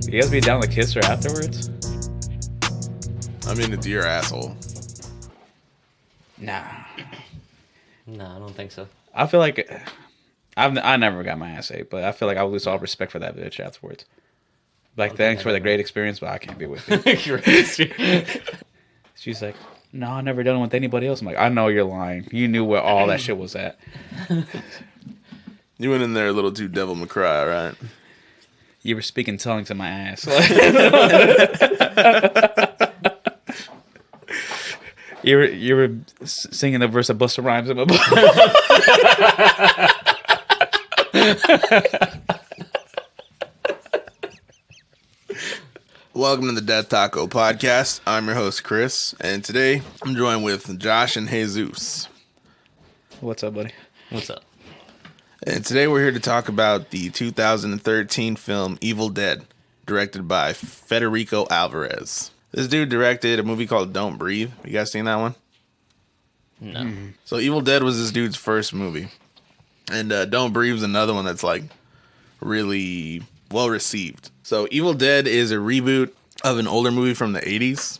You guys be down to kiss her afterwards? I mean, it's your asshole. Nah. No, I don't think so. I feel like I never got my ass ate, but I feel like I would lose all respect for that bitch afterwards. Like, thanks for the great experience, but I can't be with you. She's like, no, I never done it with anybody else. I'm like, I know you're lying. You knew where all that shit was at. You went in there a little too devil may cry, right? You were speaking tongues in my ass. You were singing the verse of Busta Rhymes in my book. Welcome to the Death Taco Podcast. I'm your host, Chris, and today I'm joined with Josh and Jesus. What's up, buddy? What's up? And today we're here to talk about the 2013 film Evil Dead, directed by Federico Alvarez. This dude directed a movie called Don't Breathe. You guys seen that one? No. So Evil Dead was this dude's first movie. And Don't Breathe is another one that's like really well received. So Evil Dead is a reboot of an older movie from the 80s.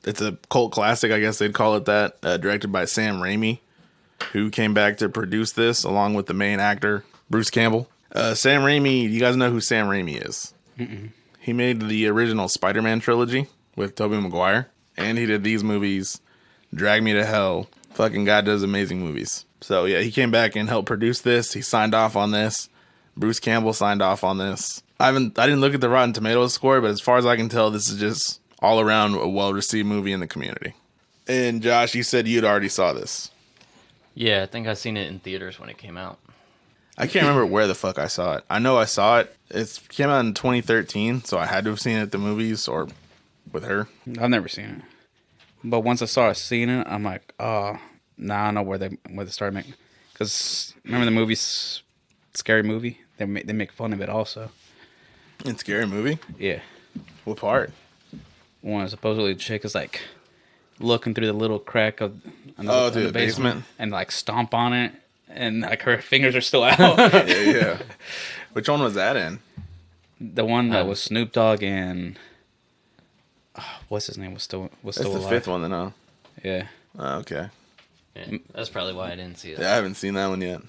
It's a cult classic, I guess they'd call it that, directed by Sam Raimi, who came back to produce this along with the main actor, Bruce Campbell. Sam Raimi, you guys know who Sam Raimi is? Mm-mm. He made the original Spider-Man trilogy with Tobey Maguire, and he did these movies, Drag Me to Hell. Fucking God does amazing movies. So yeah, he came back and helped produce this. He signed off on this. Bruce Campbell signed off on this. I didn't look at the Rotten Tomatoes score, but as far as I can tell, this is just all around a well-received movie in the community. And Josh, you said you'd already saw this. Yeah, I think I seen it in theaters when it came out. I can't remember where the fuck I saw it. I know I saw it. It came out in 2013, so I had to have seen it at the movies or with her. I've never seen it, but once I started seeing it, I'm like, oh, now I know where they started making. Because remember the movie Scary Movie? They make fun of it also. It's a scary movie? Yeah. What part? One supposedly the chick is like looking through the little crack of through the basement and like stomp on it, and like her fingers are still out. Yeah. Which one was that in? The one that was Snoop Dogg and what's his name was still That's alive. the fifth one then, huh? Yeah. Oh, okay. Yeah, that's probably why I didn't see it. Yeah, I haven't seen that one yet.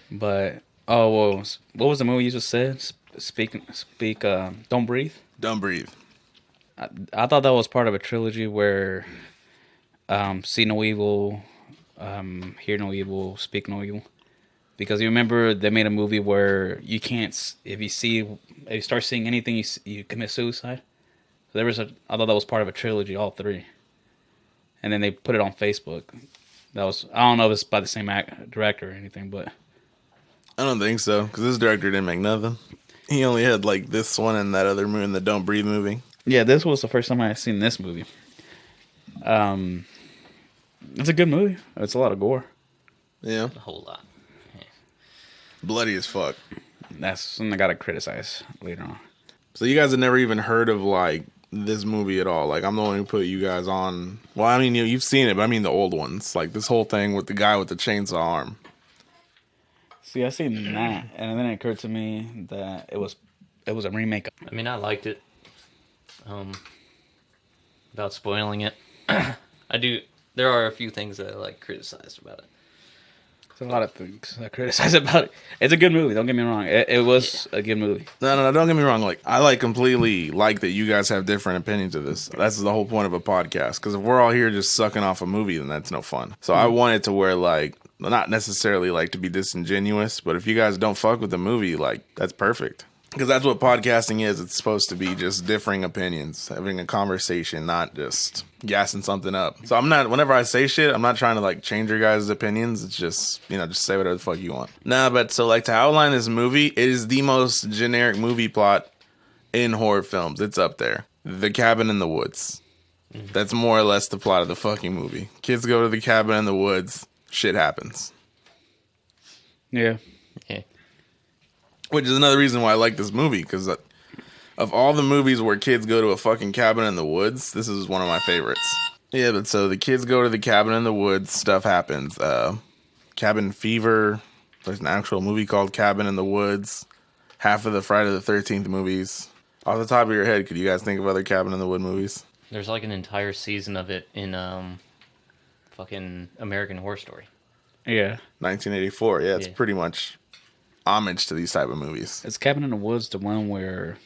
But what was the movie you just said? Don't Breathe. Don't Breathe. I thought that was part of a trilogy where see no evil, hear no evil, speak no evil. Because you remember they made a movie where you can't, if you start seeing anything, you commit suicide. So I thought that was part of a trilogy, all three. And then they put it on Facebook. I don't know if it's by the same director or anything, but I don't think so, because this director didn't make nothing. He only had like this one and that other movie, the Don't Breathe movie. yeah, this was the first time I had seen this movie. It's a good movie. It's a lot of gore. Yeah. A whole lot. Yeah. Bloody as fuck. That's something I gotta criticize later on. So you guys have never even heard of like this movie at all? Like I'm the one who put you guys on. Well, I mean you've seen it, but I mean the old ones. Like this whole thing with the guy with the chainsaw arm. See, I seen that, and then it occurred to me that it was a remake. I mean, I liked it. Without spoiling it, I do. There are a few things that I like criticized about it. There's a lot of things I criticize about it. It's a good movie. Don't get me wrong. It was a good movie. No, don't get me wrong. Like I completely like that you guys have different opinions of this. That's the whole point of a podcast. Because if we're all here just sucking off a movie, then that's no fun. So I want it to where like not necessarily like to be disingenuous, but if you guys don't fuck with the movie, like that's perfect. Because that's what podcasting is. It's supposed to be just differing opinions, having a conversation, not just gassing something up. So whenever I say shit, I'm not trying to like change your guys' opinions. It's just, just say whatever the fuck you want. Nah, but so like to outline this movie, it is the most generic movie plot in horror films. It's up there. The Cabin in the Woods. That's more or less the plot of the fucking movie. Kids go to the cabin in the woods. Shit happens. Yeah. Yeah. Which is another reason why I like this movie, because of all the movies where kids go to a fucking cabin in the woods, this is one of my favorites. Yeah, but so the kids go to the cabin in the woods, stuff happens. Cabin Fever, there's an actual movie called Cabin in the Woods. half of the Friday the 13th movies. Off the top of your head, could you guys think of other Cabin in the Wood movies? There's like an entire season of it in fucking American Horror Story. Yeah. 1984. Yeah, it's Yeah. pretty much homage to these type of movies. Is Cabin in the Woods the one where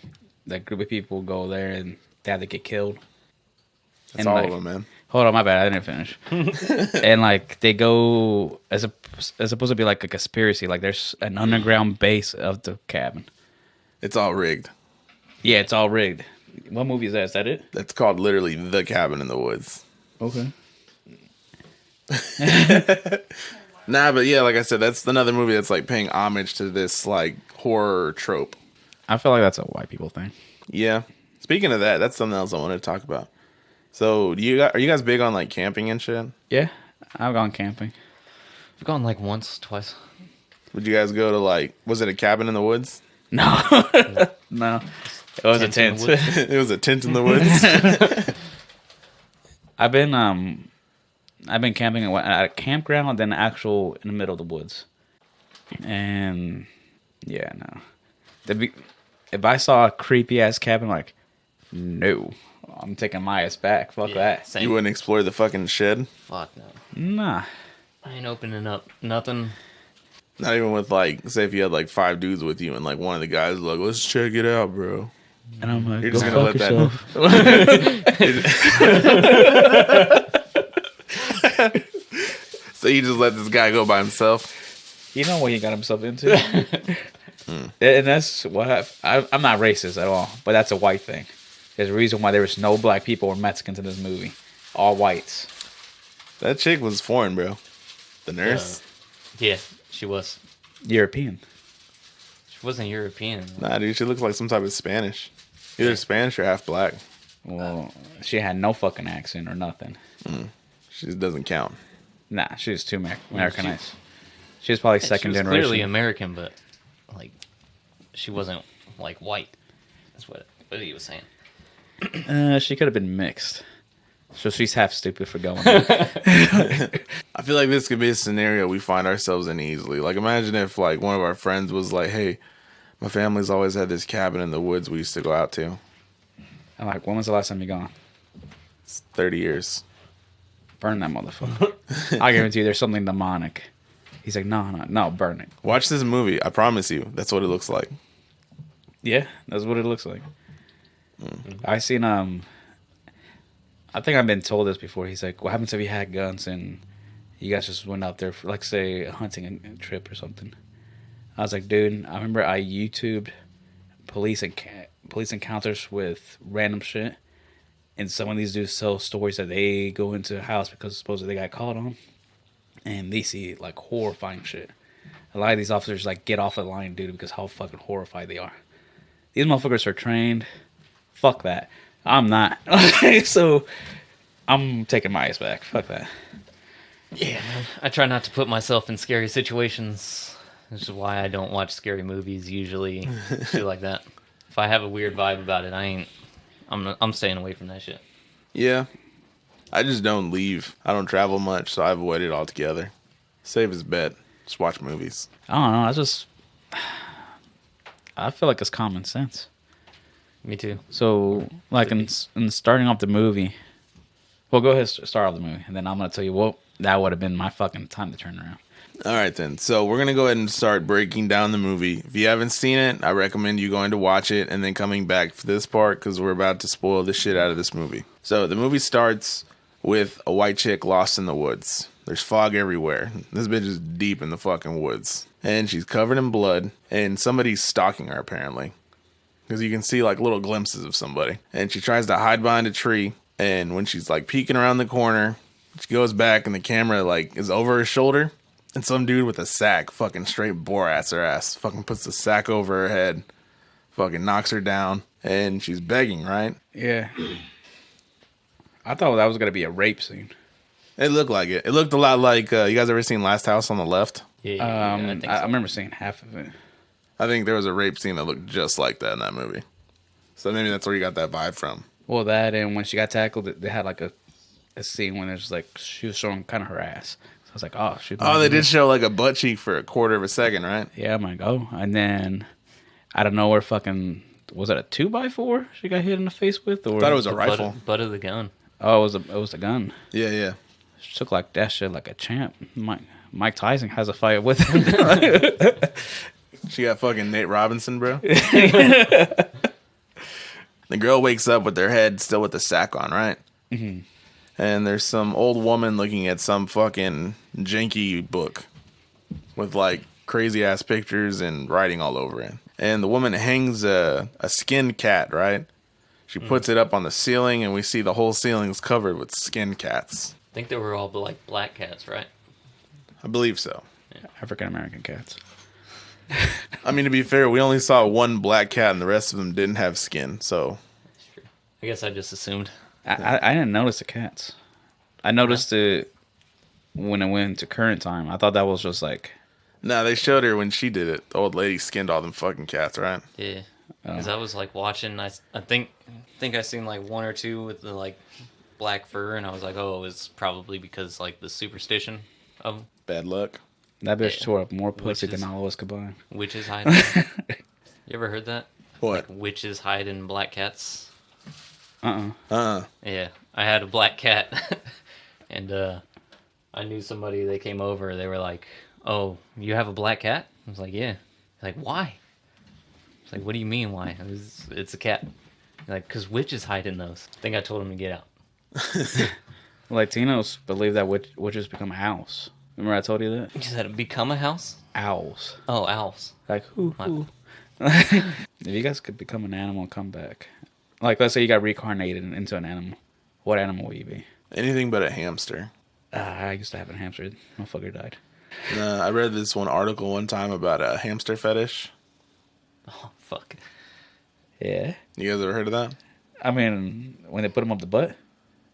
that group of people go there and they have to get killed? That's And, all like, of them, man. Hold on, my bad. I didn't finish. And like they go as supposed to be like a conspiracy. Like there's an underground base of the cabin. It's all rigged. Yeah, it's all rigged. What movie is that? Is that it? That's called literally The Cabin in the Woods. Okay. Nah, but yeah, like I said, that's another movie that's like paying homage to this like horror trope. I feel like that's a white people thing. Yeah. Speaking of that, that's something else I wanted to talk about. So, are you guys big on like camping and shit? Yeah, I've gone camping. I've gone like once, twice. Would you guys go to like? Was it a cabin in the woods? No, no, it was a Tent tent. in the woods. It was a tent in the woods. I've been camping at a campground, then actual in the middle of the woods. And yeah, no. If I saw a creepy ass cabin, like, no, I'm taking my ass back. Fuck that. Same. You wouldn't explore the fucking shed? Fuck no. Nah. I ain't opening up nothing. Not even with like, say if you had like 5 dudes with you and like one of the guys was like, let's check it out, bro. And I'm like, You're go just gonna fuck let yourself. So you just let this guy go by himself? You know what he got himself into. And that's what I'm not racist at all, but that's a white thing. There's a reason why there was no black people or Mexicans in this movie. All whites. That chick was foreign, bro. The nurse? Yeah, she was. European. She wasn't European. Nah, dude, she looks like some type of Spanish. Either Spanish or half black. Well, she had no fucking accent or nothing. She just doesn't count. Nah, she was too Americanized. She was probably second she was generation. clearly American, but like she wasn't like white. That's what he was saying. She could have been mixed. So she's half stupid for going. I feel like this could be a scenario we find ourselves in easily. Like, imagine if like one of our friends was like, "Hey, my family's always had this cabin in the woods we used to go out to. I'm like, when was the last time you gone? It's 30 years." Burn that motherfucker. I guarantee you there's something demonic. He's like, no, burn it. Watch this movie. I promise you, that's what it looks like. Yeah, that's what it looks like. I seen I think I've been told this before. He's like, what happens if you had guns and you guys just went out there for, like, say, a hunting trip or something? I was like, dude, I remember I YouTubed police encounters with random shit, and some of these dudes tell stories that they go into a house because supposedly they got caught on, and they see like horrifying shit. A lot of these officers like get off the line, dude, because how fucking horrified they are. These motherfuckers are trained. Fuck that. I'm not. So I'm taking my ass back. Fuck that. Yeah, man. I try not to put myself in scary situations. This is why I don't watch scary movies usually. Shit like that. If I have a weird vibe about it, I'm staying away from that shit. Yeah. I just don't leave. I don't travel much, so I avoid it altogether. Save his bet. Just watch movies. I don't know. I feel like it's common sense. Me too. So, like in starting off the movie, well, go ahead, start off the movie, and then I'm gonna tell you what that would have been my fucking time to turn around. All right, then. So we're going to go ahead and start breaking down the movie. If you haven't seen it, I recommend you going to watch it and then coming back for this part because we're about to spoil the shit out of this movie. So the movie starts with a white chick lost in the woods. There's fog everywhere. This bitch is deep in the fucking woods. And she's covered in blood, and somebody's stalking her, apparently. Because you can see, like, little glimpses of somebody. And she tries to hide behind a tree, and when she's, like, peeking around the corner, she goes back, and the camera, like, is over her shoulder. And some dude with a sack fucking straight Borat's her ass. Fucking puts the sack over her head. Fucking knocks her down. And she's begging, right? Yeah. I thought that was gonna be a rape scene. It looked like it. It looked a lot like, you guys ever seen Last House on the Left? Yeah, I think so. I remember seeing half of it. I think there was a rape scene that looked just like that in that movie. So maybe that's where you got that vibe from. Well, that and when she got tackled, they had like a scene when there's like she was showing kind of her ass. So I was like, oh, she. Oh, they did show like a butt cheek for a quarter of a second, right? Yeah, I'm like, oh, and then out of nowhere, fucking, was it a 2x4 she got hit in the face with? Or I thought it was a The rifle. butt of the gun. Oh, it was a gun. Yeah, yeah. She took like that shit like a champ. Mike Tyson has a fight with him. She got fucking Nate Robinson, bro. The girl wakes up with their head still with the sack on, right? Mm-hmm. And there's some old woman looking at some fucking janky book with like crazy ass pictures and writing all over it. And the woman hangs a skinned cat, right? She puts it up on the ceiling, and we see the whole ceiling's covered with skinned cats. I think they were all like black cats, right? I believe so. African American cats. I mean, to be fair, we only saw one black cat, and the rest of them didn't have skin. So That's true. I guess I just assumed. I didn't notice the cats. I noticed it when it went to current time. I thought that was just like, no, they showed her when she did it. The old lady skinned all them fucking cats, right? Yeah. Because I was like watching. I think I seen like one or two with the like black fur, and I was like, oh, it's probably because like the superstition of Bad luck. that bitch Yeah. tore up more pussy Witches. than all of us combined. witches hiding. You ever heard that? What? Witches hide in black cats. Uh-uh. Yeah, I had a black cat, and I knew somebody. They came over. They were like, "Oh, you have a black cat?" I was like, "Yeah." Like, why? It's like, what do you mean, why? It's a cat. Like, because witches hide in those. I think I told him to get out. Latinos believe that witches become owls. Remember I told you that? You said it become a house? Owls. Oh, owls. Like, who? Wow. If you guys could become an animal and come back. Like, let's say you got reincarnated into an animal. What animal would you be? Anything but a hamster. I used to have a hamster. Motherfucker died. I read this one article one time about a hamster fetish. Oh, fuck. Yeah. You guys ever heard of that? I mean, when they put him up the butt?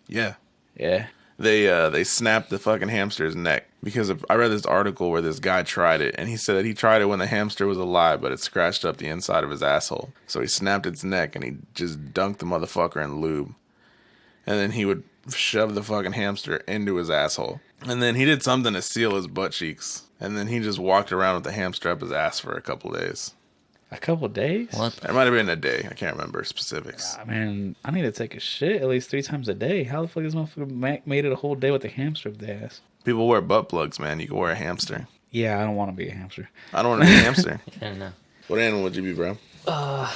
Yeah. Yeah. They snapped the fucking hamster's neck because I read this article where this guy tried it, and he said that he tried it when the hamster was alive, but it scratched up the inside of his asshole. So he snapped its neck and he just dunked the motherfucker in lube, and then he would shove the fucking hamster into his asshole, and then he did something to seal his butt cheeks, and then he just walked around with the hamster up his ass for a couple days. A couple days? What? It might have been a day. I can't remember specifics. I mean, I need to take a shit at least 3 times a day. How the fuck this motherfucker made it a whole day with a hamster up the ass? People wear butt plugs, man. You can wear a hamster. Yeah, I don't want to be a hamster. I don't want to be a hamster. I don't know. What animal would you be, bro? I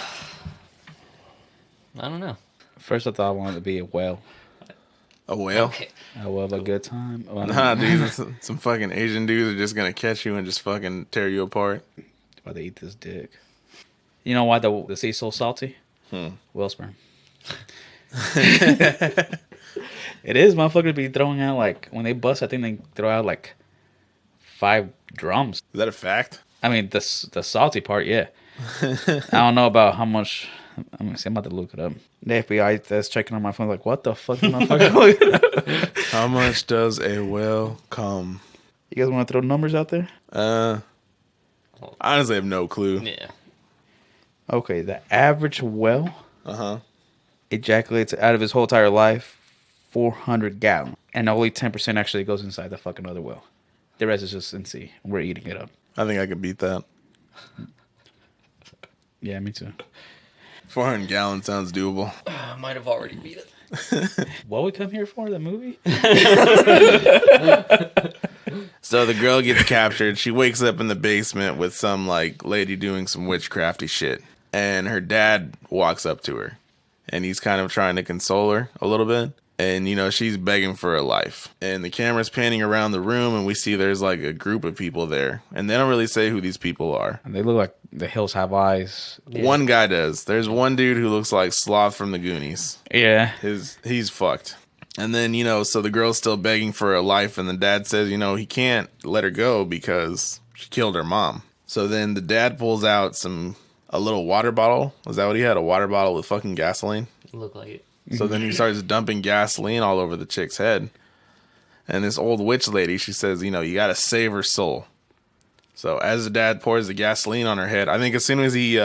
don't know. First, I thought I wanted to be a whale. A whale? Okay. A whale, a good time. Well, Nah, dude, some fucking Asian dudes are just gonna catch you and just fucking tear you apart. about to eat this dick. You know why the sea's so salty? Whale sperm. It is. Motherfuckers be throwing out, like, when they bust, I think they throw out, like, 5 drums. Is that a fact? I mean, the salty part, yeah. I don't know about how much. I'm about to look it up. The FBI that's checking on my phone, like, what the fuck, motherfucker? How much does a whale come? You guys want to throw numbers out there? I honestly have no clue. Yeah. Okay, the average whale Uh-huh. ejaculates out of his whole entire life 400 gallons, and only 10% actually goes inside the fucking other whale. The rest is just in sea. We're eating it up. I think I could beat that. Yeah, me too. 400 gallons sounds doable. I might have already beat it. What we come here for? The movie? So the girl gets captured. She wakes up in the basement with some like lady doing some witchcrafty shit. And her dad walks up to her. And he's kind of trying to console her a little bit. And, you know, she's begging for her life. And the camera's panning around the room, and we see there's like a group of people there. And they don't really say who these people are. And they look like the hills have eyes. Yeah. One guy does. There's one dude who looks like Sloth from the Goonies. Yeah. He's fucked. And then, you know, so the girl's still begging for her life, and the dad says, you know, he can't let her go because she killed her mom. So then the dad pulls out a little water bottle. Was that what he had? A water bottle with fucking gasoline? Look like it. So then he starts dumping gasoline all over the chick's head. And this old witch lady, she says, you know, you gotta save her soul. So as the dad pours the gasoline on her head, I think as soon as he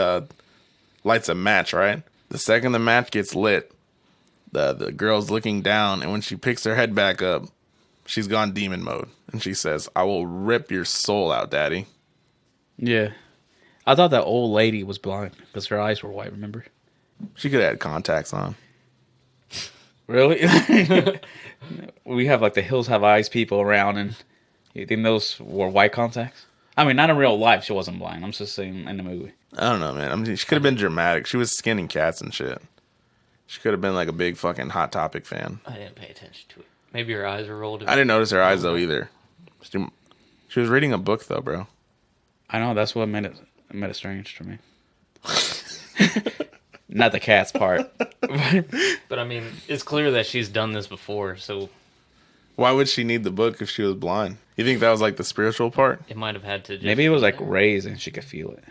lights a match, right? The second the match gets lit, the girl's looking down, and when she picks her head back up, she's gone demon mode. And she says, I will rip your soul out, daddy. Yeah. I thought that old lady was blind because her eyes were white. Remember? She could have had contacts on. Really? We have like the Hills Have Eyes people around, and you think those were white contacts? I mean, not in real life. She wasn't blind. I'm just saying in the movie. I don't know, man. I mean, she could have been dramatic. She was skinning cats and shit. She could have been like a big fucking Hot Topic fan. I didn't pay attention to it. Maybe her eyes were rolled. I didn't notice her eyes though either. She was reading a book though, bro. I know that's what made it strange to me. Not the cat's part. But I mean, it's clear that she's done this before, so Why would she need the book if she was blind? You think that was like the spiritual part? it might have had to. Just Maybe it was like raised and she could feel it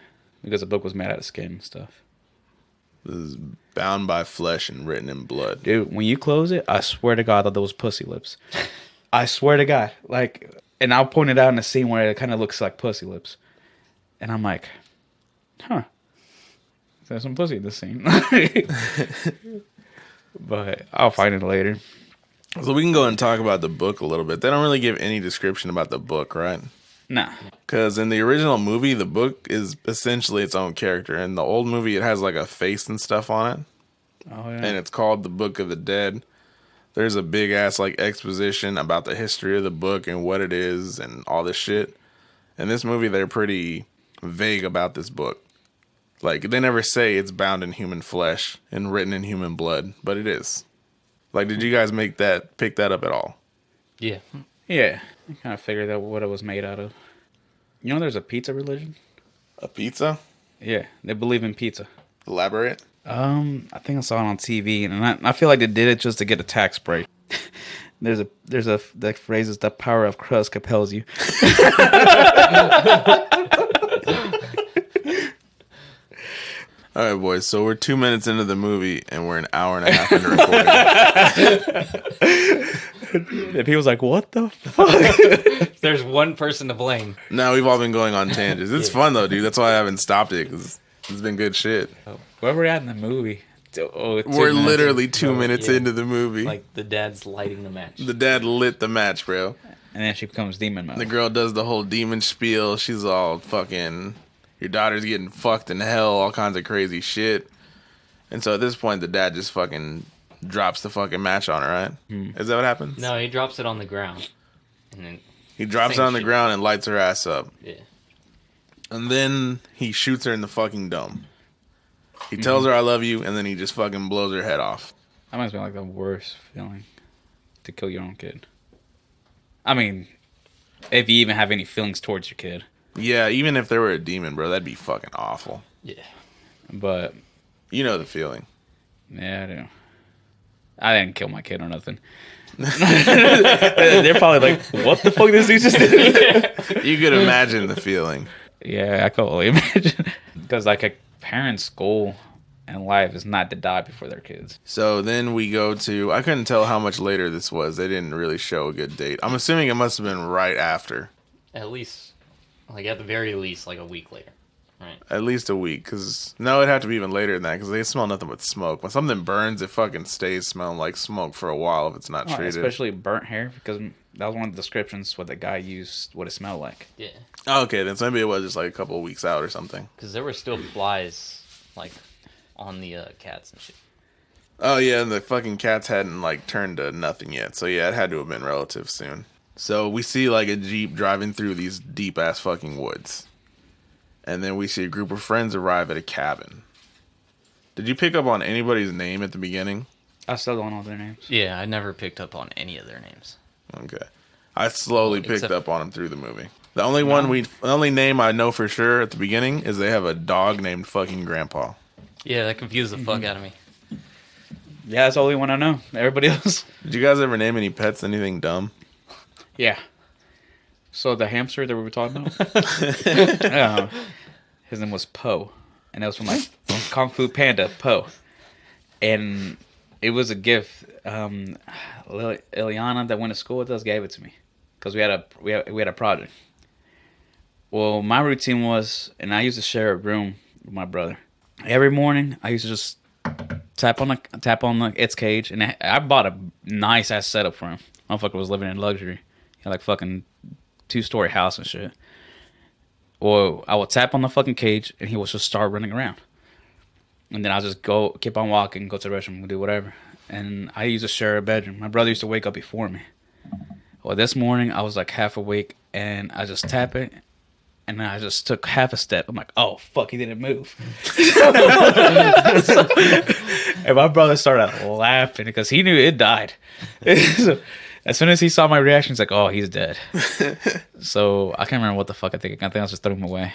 because the book was made out of skin and stuff. This is bound by flesh and written in blood. Dude, when you close it, I swear to God that those pussy lips. I swear to God, like, and I'll point it out in a scene where it kind of looks like pussy lips, and I'm like, huh. There's some pussy in this scene. But I'll find it later. So we can go and talk about the book a little bit. They don't really give any description about the book, right? Nah. Because in the original movie, the book is essentially its own character. In the old movie, it has like a face and stuff on it. Oh, yeah. And it's called The Book of the Dead. There's a big ass like exposition about the history of the book and what it is and all this shit. In this movie, they're pretty vague about this book. Like, they never say it's bound in human flesh and written in human blood, but it is. Like, did you guys pick that up at all? Yeah. Yeah. I kind of figured out what it was made out of. You know there's a pizza religion? A pizza? Yeah. They believe in pizza. Elaborate. I think I saw it on TV, and I feel like they did it just to get a tax break. The phrase is the power of crust compels you. All right, boys. So we're 2 minutes into the movie, and we're an hour and a half into recording. And people's like, what the fuck? There's one person to blame. Now we've all been going on tangents. It's fun though, dude. That's why I haven't stopped it, because it's been good shit. Where we're at in the movie? Oh, We're literally 2 minutes yeah. into the movie. Like the dad's lighting the match. The dad lit the match, bro. And then she becomes demon mode. The girl does the whole demon spiel. She's all fucking, your daughter's getting fucked in hell, all kinds of crazy shit. And so at this point, the dad just fucking drops the fucking match on her, right? Is that what happens? No, he drops it on the ground. And then, He drops it Same on the shit. ground and lights her ass up. yeah. And then he shoots her in the fucking dome. He tells her I love you, and then he just fucking blows her head off. That must be like the worst feeling to kill your own kid. I mean, if you even have any feelings towards your kid. Yeah, even if there were a demon, bro, that'd be fucking awful. Yeah. But, You know the feeling. yeah, I do. I didn't kill my kid or nothing. They're probably like, what the fuck this dude just did? You could imagine the feeling. Yeah, I can only imagine. Because, like, a parent's goal in life is not to die before their kids. So then we go to, I couldn't tell how much later this was. They didn't really show a good date. I'm assuming it must have been right after. At least, like at the very least, like a week later. Right. At least a week. Because, no, it'd have to be even later than that. Because they smell nothing but smoke. When something burns, it fucking stays smelling like smoke for a while if it's not treated. Especially burnt hair, because that was one of the descriptions what the guy used, what it smelled like. Yeah. Oh, okay, then so maybe it was just like a couple of weeks out or something. Because there were still flies, like, on the cats and shit. Oh, yeah, and the fucking cats hadn't, like, turned to nothing yet. So, yeah, it had to have been relative soon. So, we see, like, a Jeep driving through these deep-ass fucking woods. And then we see a group of friends arrive at a cabin. Did you pick up on anybody's name at the beginning? I still don't know their names. Yeah, I never picked up on any of their names. Okay. I slowly picked Except- up on them through the movie. The only name I know for sure at the beginning is they have a dog named fucking Grandpa. Yeah, that confused the fuck out of me. Yeah, that's the only one I know. Everybody else. Did you guys ever name any pets anything dumb? Yeah. So the hamster that we were talking about, his name was Poe, and it was from Kung Fu Panda, Poe, and it was a gift. Ileana that went to school with us gave it to me because we had a project. Well, my routine was, and I used to share a room with my brother. Every morning, I used to just tap on its cage, and I bought a nice ass setup for him. Motherfucker was living in luxury. He had like fucking 2-story house and shit. Or I would tap on the fucking cage, and he would just start running around. And then I'll just keep on walking, go to the restroom, do whatever. And I used to share a bedroom. My brother used to wake up before me. Well, this morning I was like half awake, and I just tap it, and then I just took half a step. I'm like, oh fuck, he didn't move. And my brother started laughing because he knew it died. So, as soon as he saw my reaction, he's like, oh, he's dead. So I can't remember what the fuck I think. I think I just threw him away.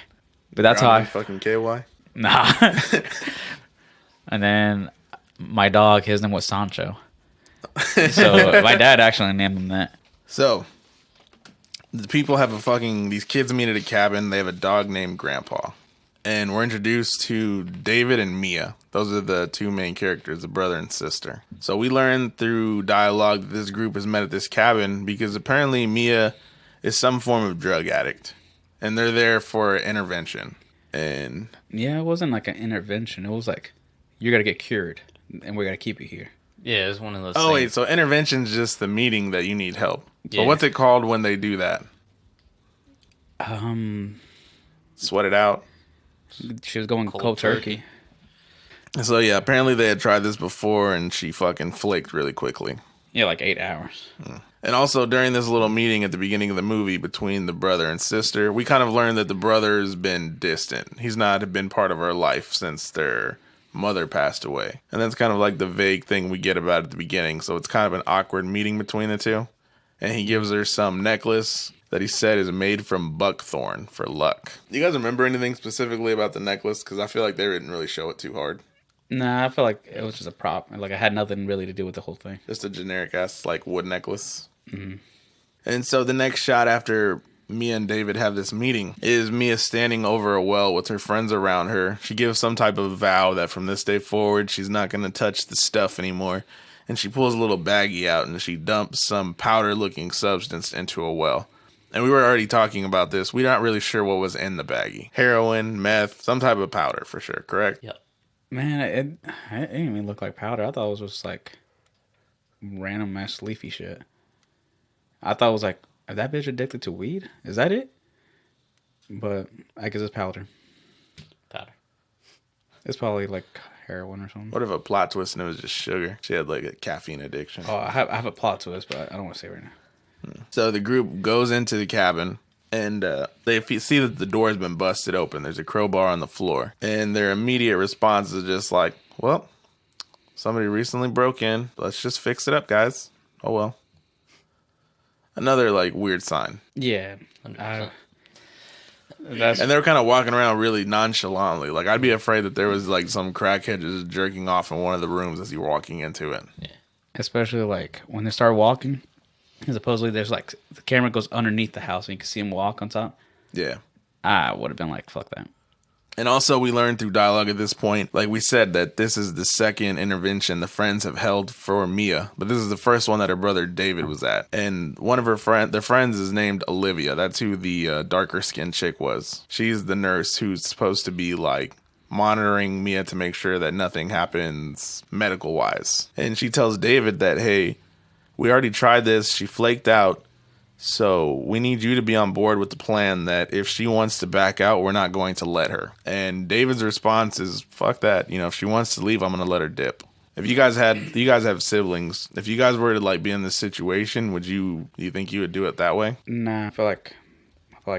But that's how I fucking KY. Nah. And then my dog, his name was Sancho. So my dad actually named him that. So the people have these kids meet at a cabin. They have a dog named Grandpa. And we're introduced to David and Mia. Those are the two main characters, the brother and sister. So we learn through dialogue that this group is met at this cabin because apparently Mia is some form of drug addict. And they're there for intervention. And yeah, it wasn't like an intervention. It was like, you got to get cured, and we got to keep you here. Yeah, it's one of those oh, things. wait, so intervention's just the meeting that you need help. Yeah. But what's it called when they do that? Sweat it out. She was going Cold cold turkey. So yeah, apparently they had tried this before and she fucking flaked really quickly. Yeah, like 8 hours. And also during this little meeting at the beginning of the movie between the brother and sister, we kind of learned that the brother's been distant. He's not been part of our life since their mother passed away. And that's kind of like the vague thing we get about at the beginning. So it's kind of an awkward meeting between the two. And he gives her some necklace that he said is made from buckthorn for luck. Do you guys remember anything specifically about the necklace? Because I feel like they didn't really show it too hard. Nah, I feel like it was just a prop. Like, I had nothing really to do with the whole thing. Just a generic ass like wood necklace. Mm-hmm. And so the next shot after Mia and David have this meeting is Mia standing over a well with her friends around her. She gives some type of vow that from this day forward she's not going to touch the stuff anymore. And she pulls a little baggie out and she dumps some powder looking substance into a well. And we were already talking about this. We're not really sure what was in the baggie. Heroin, meth, some type of powder for sure, correct? Yep. Man, it didn't even look like powder. I thought it was just like random ass leafy shit. I thought it was like, is that bitch addicted to weed? Is that it? But I guess it's powder. Powder. It's probably like heroin or something. What if a plot twist and it was just sugar? She had like a caffeine addiction. Oh, I have a plot twist, but I don't want to say it right now. So the group goes into the cabin and they see that the door has been busted open. There's a crowbar on the floor. And their immediate response is just like, well, somebody recently broke in. Let's just fix it up, guys. Oh, well. Another like weird sign. Yeah. 100%. And they were kind of walking around really nonchalantly. Like, I'd be afraid that there was like some crackhead just jerking off in one of the rooms as you were walking into it. Yeah. Especially like when they start walking. And supposedly there's like, the camera goes underneath the house and you can see them walk on top. Yeah. I would have been like, fuck that. And also we learned through dialogue at this point, like we said, that this is the second intervention the friends have held for Mia. But this is the first one that her brother David was at. And one of their friends is named Olivia. That's who the darker skinned chick was. She's the nurse who's supposed to be like monitoring Mia to make sure that nothing happens medical wise. And she tells David that, hey, we already tried this. She flaked out. So we need you to be on board with the plan that if she wants to back out, we're not going to let her. And David's response is, fuck that. You know, if she wants to leave, I'm going to let her dip. If you guys have siblings, if you guys were to like be in this situation, do you think you would do it that way? Nah, I feel like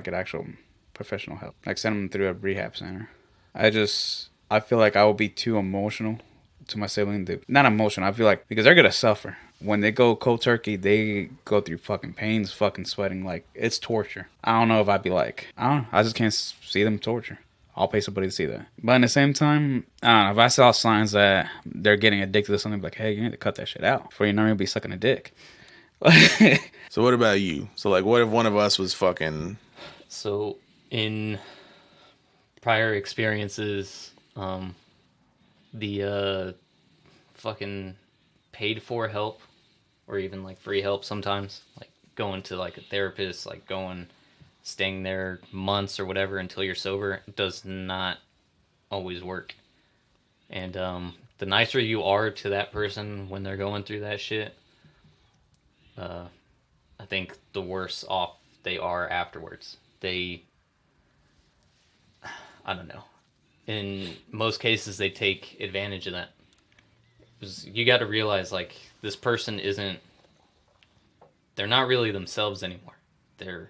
an actual professional help. Like send them through a rehab center. I feel like I would be too emotional to my sibling. Not emotional. I feel like because they're going to suffer. When they go cold turkey, they go through fucking pains, fucking sweating. Like, it's torture. I don't know if I'd be like, I don't know. I just can't see them torture. I'll pay somebody to see that. But at the same time, I don't know. If I saw signs that they're getting addicted to something, I'd be like, hey, you need to cut that shit out before you know you'll be sucking a dick. So what about you? So like, what if one of us was fucking... So in prior experiences, the fucking paid for help or even like free help sometimes, like going to like a therapist, like staying there months or whatever until you're sober, does not always work. And the nicer you are to that person when they're going through that shit, I think the worse off they are afterwards. They I don't know. In most cases, they take advantage of that. 'Cause you got to realize, like, this person isn't. They're not really themselves anymore. Their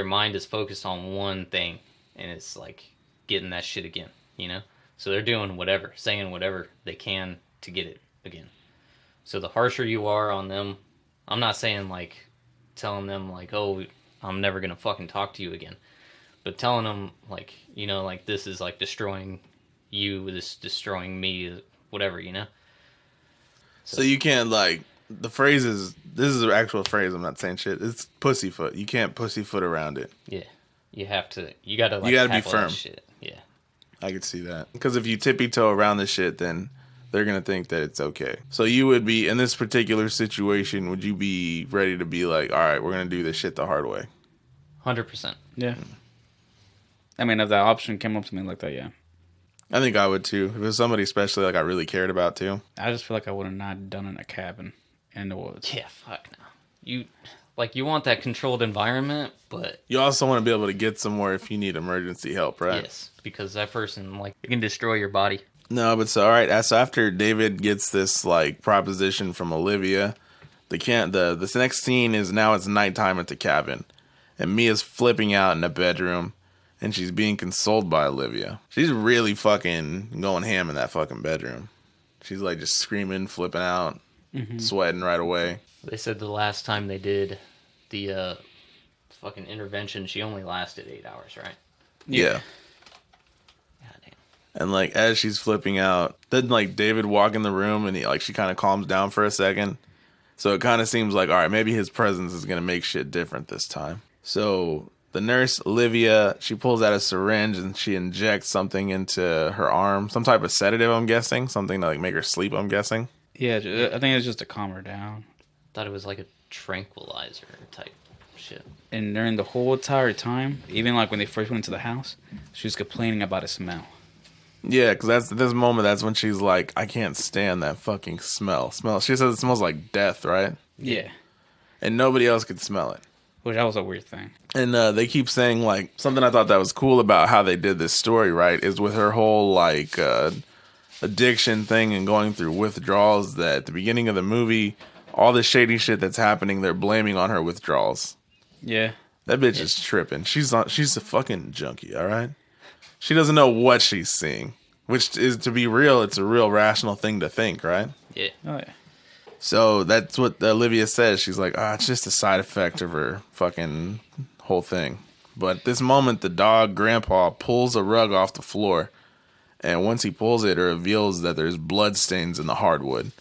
mind is focused on one thing, and it's like getting that shit again. You know. So they're doing whatever, saying whatever they can to get it again. So the harsher you are on them, I'm not saying like telling them like, oh, I'm never gonna fucking talk to you again, but telling them like, you know, like this is like destroying you, this destroying me, whatever, you know. So you can't like the phrase is this is an actual phrase. I'm not saying shit. It's pussyfoot. You can't pussyfoot around it. Yeah, you have to. You gotta like. You gotta be tackle that firm. Shit. Yeah. I could see that because if you tippy toe around the shit, then they're gonna think that it's okay. So you would be in this particular situation. Would you be ready to be like, all right, we're gonna do this shit the hard way? 100%. Yeah. I mean, if that option came up to me like that, yeah. I think I would too. If it was somebody especially like I really cared about too. I just feel like I would have not done it in a cabin in the woods. Yeah. Fuck no. You want that controlled environment, but You also want to be able to get somewhere if you need emergency help, right? yes, because that person like it can destroy your body. No, but so all right. So after David gets this like proposition from Olivia, this next scene is now it's nighttime at the cabin, and Mia's flipping out in the bedroom, and she's being consoled by Olivia. She's really fucking going ham in that fucking bedroom. She's like just screaming, flipping out, sweating right away. They said the last time they did the fucking intervention, she only lasted 8 hours, right? Yeah. God damn. And like as she's flipping out, then like David walk in the room and she kind of calms down for a second. So it kind of seems like all right, maybe his presence is gonna make shit different this time. So the nurse Olivia, she pulls out a syringe and she injects something into her arm, some type of sedative. I'm guessing something to like make her sleep. I'm guessing. Yeah, I think it's just to calm her down. Thought it was like a tranquilizer type shit. And during the whole entire time, even like when they first went into the house, she was complaining about a smell. Yeah, because that's this moment. That's when she's like, I can't stand that fucking smell. She says it smells like death, right? Yeah. And nobody else could smell it. Which that was a weird thing. And they keep saying like something I thought that was cool about how they did this story, right? Is with her whole like addiction thing and going through withdrawals. That at the beginning of the movie, all the shady shit that's happening, they're blaming on her withdrawals. Yeah. That bitch is tripping. She's a fucking junkie, all right? She doesn't know what she's seeing, which is, to be real, it's a real rational thing to think, right? Yeah. Oh, yeah. So that's what Olivia says. She's like, it's just a side effect of her fucking whole thing. But at this moment, the dog, Grandpa, pulls a rug off the floor. And once he pulls it, it reveals that there's blood stains in the hardwood.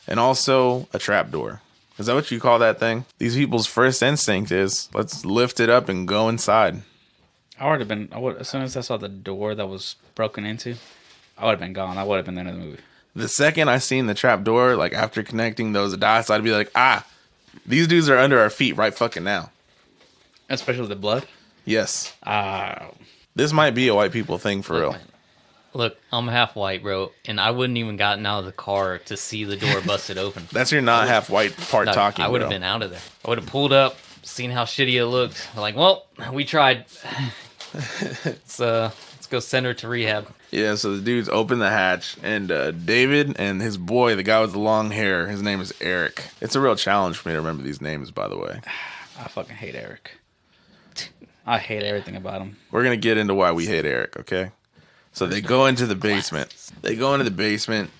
And also a trapdoor. Is that what you call that thing? These people's first instinct is, let's lift it up and go inside. As soon as I saw the door that was broken into, I would have been gone. I would have been the end of the movie. The second I seen the trapdoor, like after connecting those dots, I'd be like, these dudes are under our feet right fucking now. Especially the blood. Yes. This might be a white people thing for real. Man. Look, I'm half white, bro, and I wouldn't even gotten out of the car to see the door busted open. That's your not half white part No, talking. I would have bro. been out of there. I would have pulled up, seen how shitty it looked. Like, well, we tried. Let's go send her to rehab. Yeah, so the dudes open the hatch, and David and his boy, the guy with the long hair, his name is Eric. It's a real challenge for me to remember these names, by the way. I fucking hate Eric. I hate everything about him. We're going to get into why we hate Eric, okay? So they go into the basement.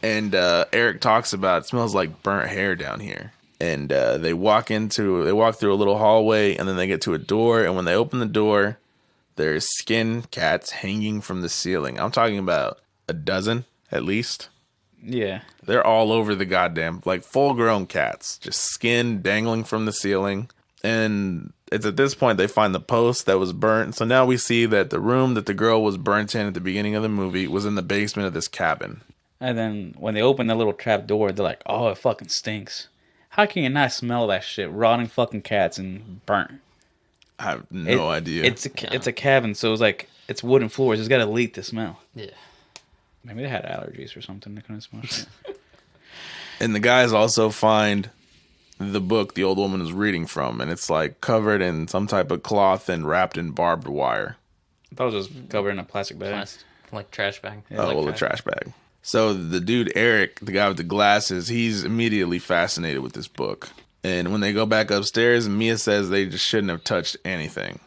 And Eric talks about it smells like burnt hair down here. And they walk through a little hallway, and then they get to a door. And when they open the door, there's skin cats hanging from the ceiling. I'm talking about a dozen at least. Yeah. They're all over the goddamn, like full-grown cats, just skin dangling from the ceiling. And it's at this point they find the post that was burnt. So now we see that the room that the girl was burnt in at the beginning of the movie was in the basement of this cabin. And then when they open the little trap door, they're like, oh, it fucking stinks. How can you not smell that shit? Rotting fucking cats and burnt. I have no idea. It's a cabin, so it's wooden floors. It's got to leak the smell. Yeah. Maybe they had allergies or something. They couldn't smell shit. And the guys also find the book the old woman was reading from, and it's like covered in some type of cloth and wrapped in barbed wire. thought it was just covered in a plastic bag. Like trash bag. Yeah. Oh, Like well, a trash bag. So the dude, Eric, the guy with the glasses, he's immediately fascinated with this book. And when they go back upstairs, Mia says they just shouldn't have touched anything.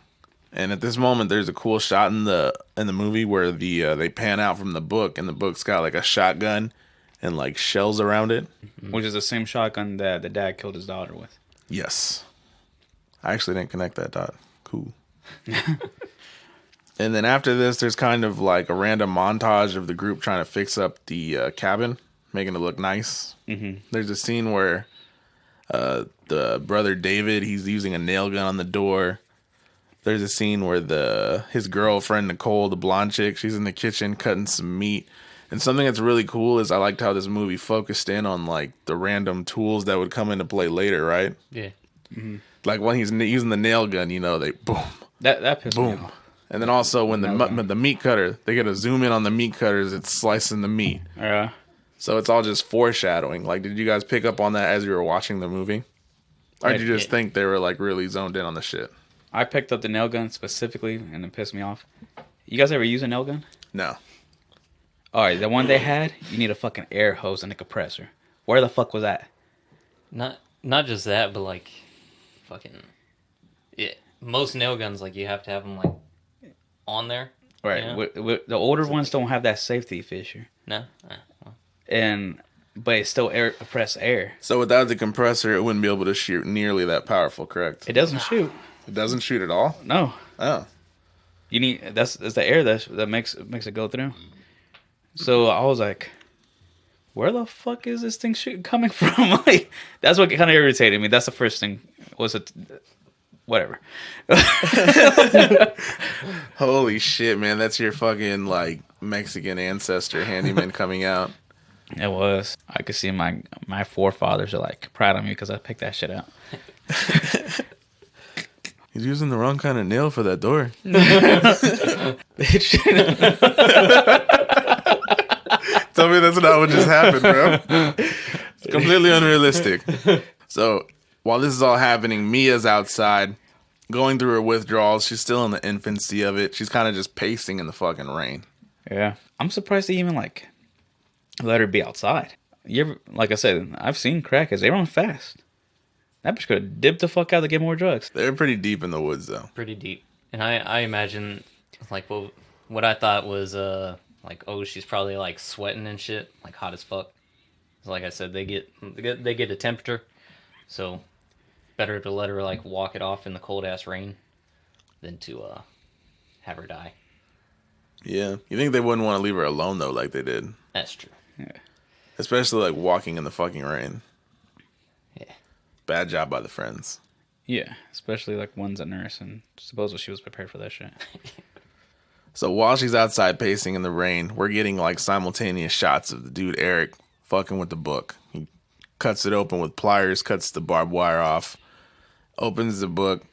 And at this moment, there's a cool shot in the movie where they pan out from the book, and the book's got like a shotgun and like shells around it. Which is the same shotgun that the dad killed his daughter with. Yes. I actually didn't connect that dot. Cool. And then after this, there's kind of like a random montage of the group trying to fix up the cabin, making it look nice. Mm-hmm. There's a scene where the brother David, he's using a nail gun on the door. There's a scene where his girlfriend Nicole, the blonde chick, she's in the kitchen cutting some meat. And something that's really cool is I liked how this movie focused in on like the random tools that would come into play later, right? Yeah. Mm-hmm. Like when he's using the nail gun, you know, they boom, That pissed me boom. off. And then also when the meat cutter, they get to zoom in on the meat cutters, it's slicing the meat. Yeah. So it's all just foreshadowing. Like, did you guys pick up on that as you were watching the movie? Or did you just think they were like really zoned in on the shit? I picked up the nail gun specifically, and it pissed me off. You guys ever use a nail gun? No. All right, the one they had, you need a fucking air hose and a compressor. Where the fuck was that? Not just that, but like, fucking, yeah. Most nail guns, like, you have to have them like on there. Right. You know? The older ones don't have that safety feature, No. Well. but it's still compressed air. So without the compressor, it wouldn't be able to shoot nearly that powerful, correct? It doesn't shoot. It doesn't shoot at all? No. Oh. You need that's the air that makes it go through. So I was like, where the fuck is this thing coming from? Like, that's what kind of irritated me. That's the first thing. Was it? Whatever. Holy shit, man. That's your fucking, like, Mexican ancestor handyman coming out. It was. I could see my forefathers are like proud of me because I picked that shit out. He's using the wrong kind of nail for that door. Tell me that's not what just happened, bro. It's completely unrealistic. So, while this is all happening, Mia's outside, going through her withdrawals. She's still in the infancy of it. She's kind of just pacing in the fucking rain. Yeah. I'm surprised they even like let her be outside. You ever, like I said, I've seen crackheads. They run fast. That bitch could have dipped the fuck out to get more drugs. They're pretty deep in the woods, though. Pretty deep. And I imagine, like, what I thought was, like, oh, she's probably, like, sweating and shit, like, hot as fuck. Like I said, they get a temperature, so better to let her, like, walk it off in the cold-ass rain than to have her die. Yeah. You think they wouldn't want to leave her alone, though, like they did? That's true. Yeah. Especially, like, walking in the fucking rain. Yeah. Bad job by the friends. Yeah, especially like one's a nurse, and supposedly she was prepared for that shit. So while she's outside pacing in the rain, we're getting like simultaneous shots of the dude Eric fucking with the book. He cuts it open with pliers, cuts the barbed wire off, opens the book.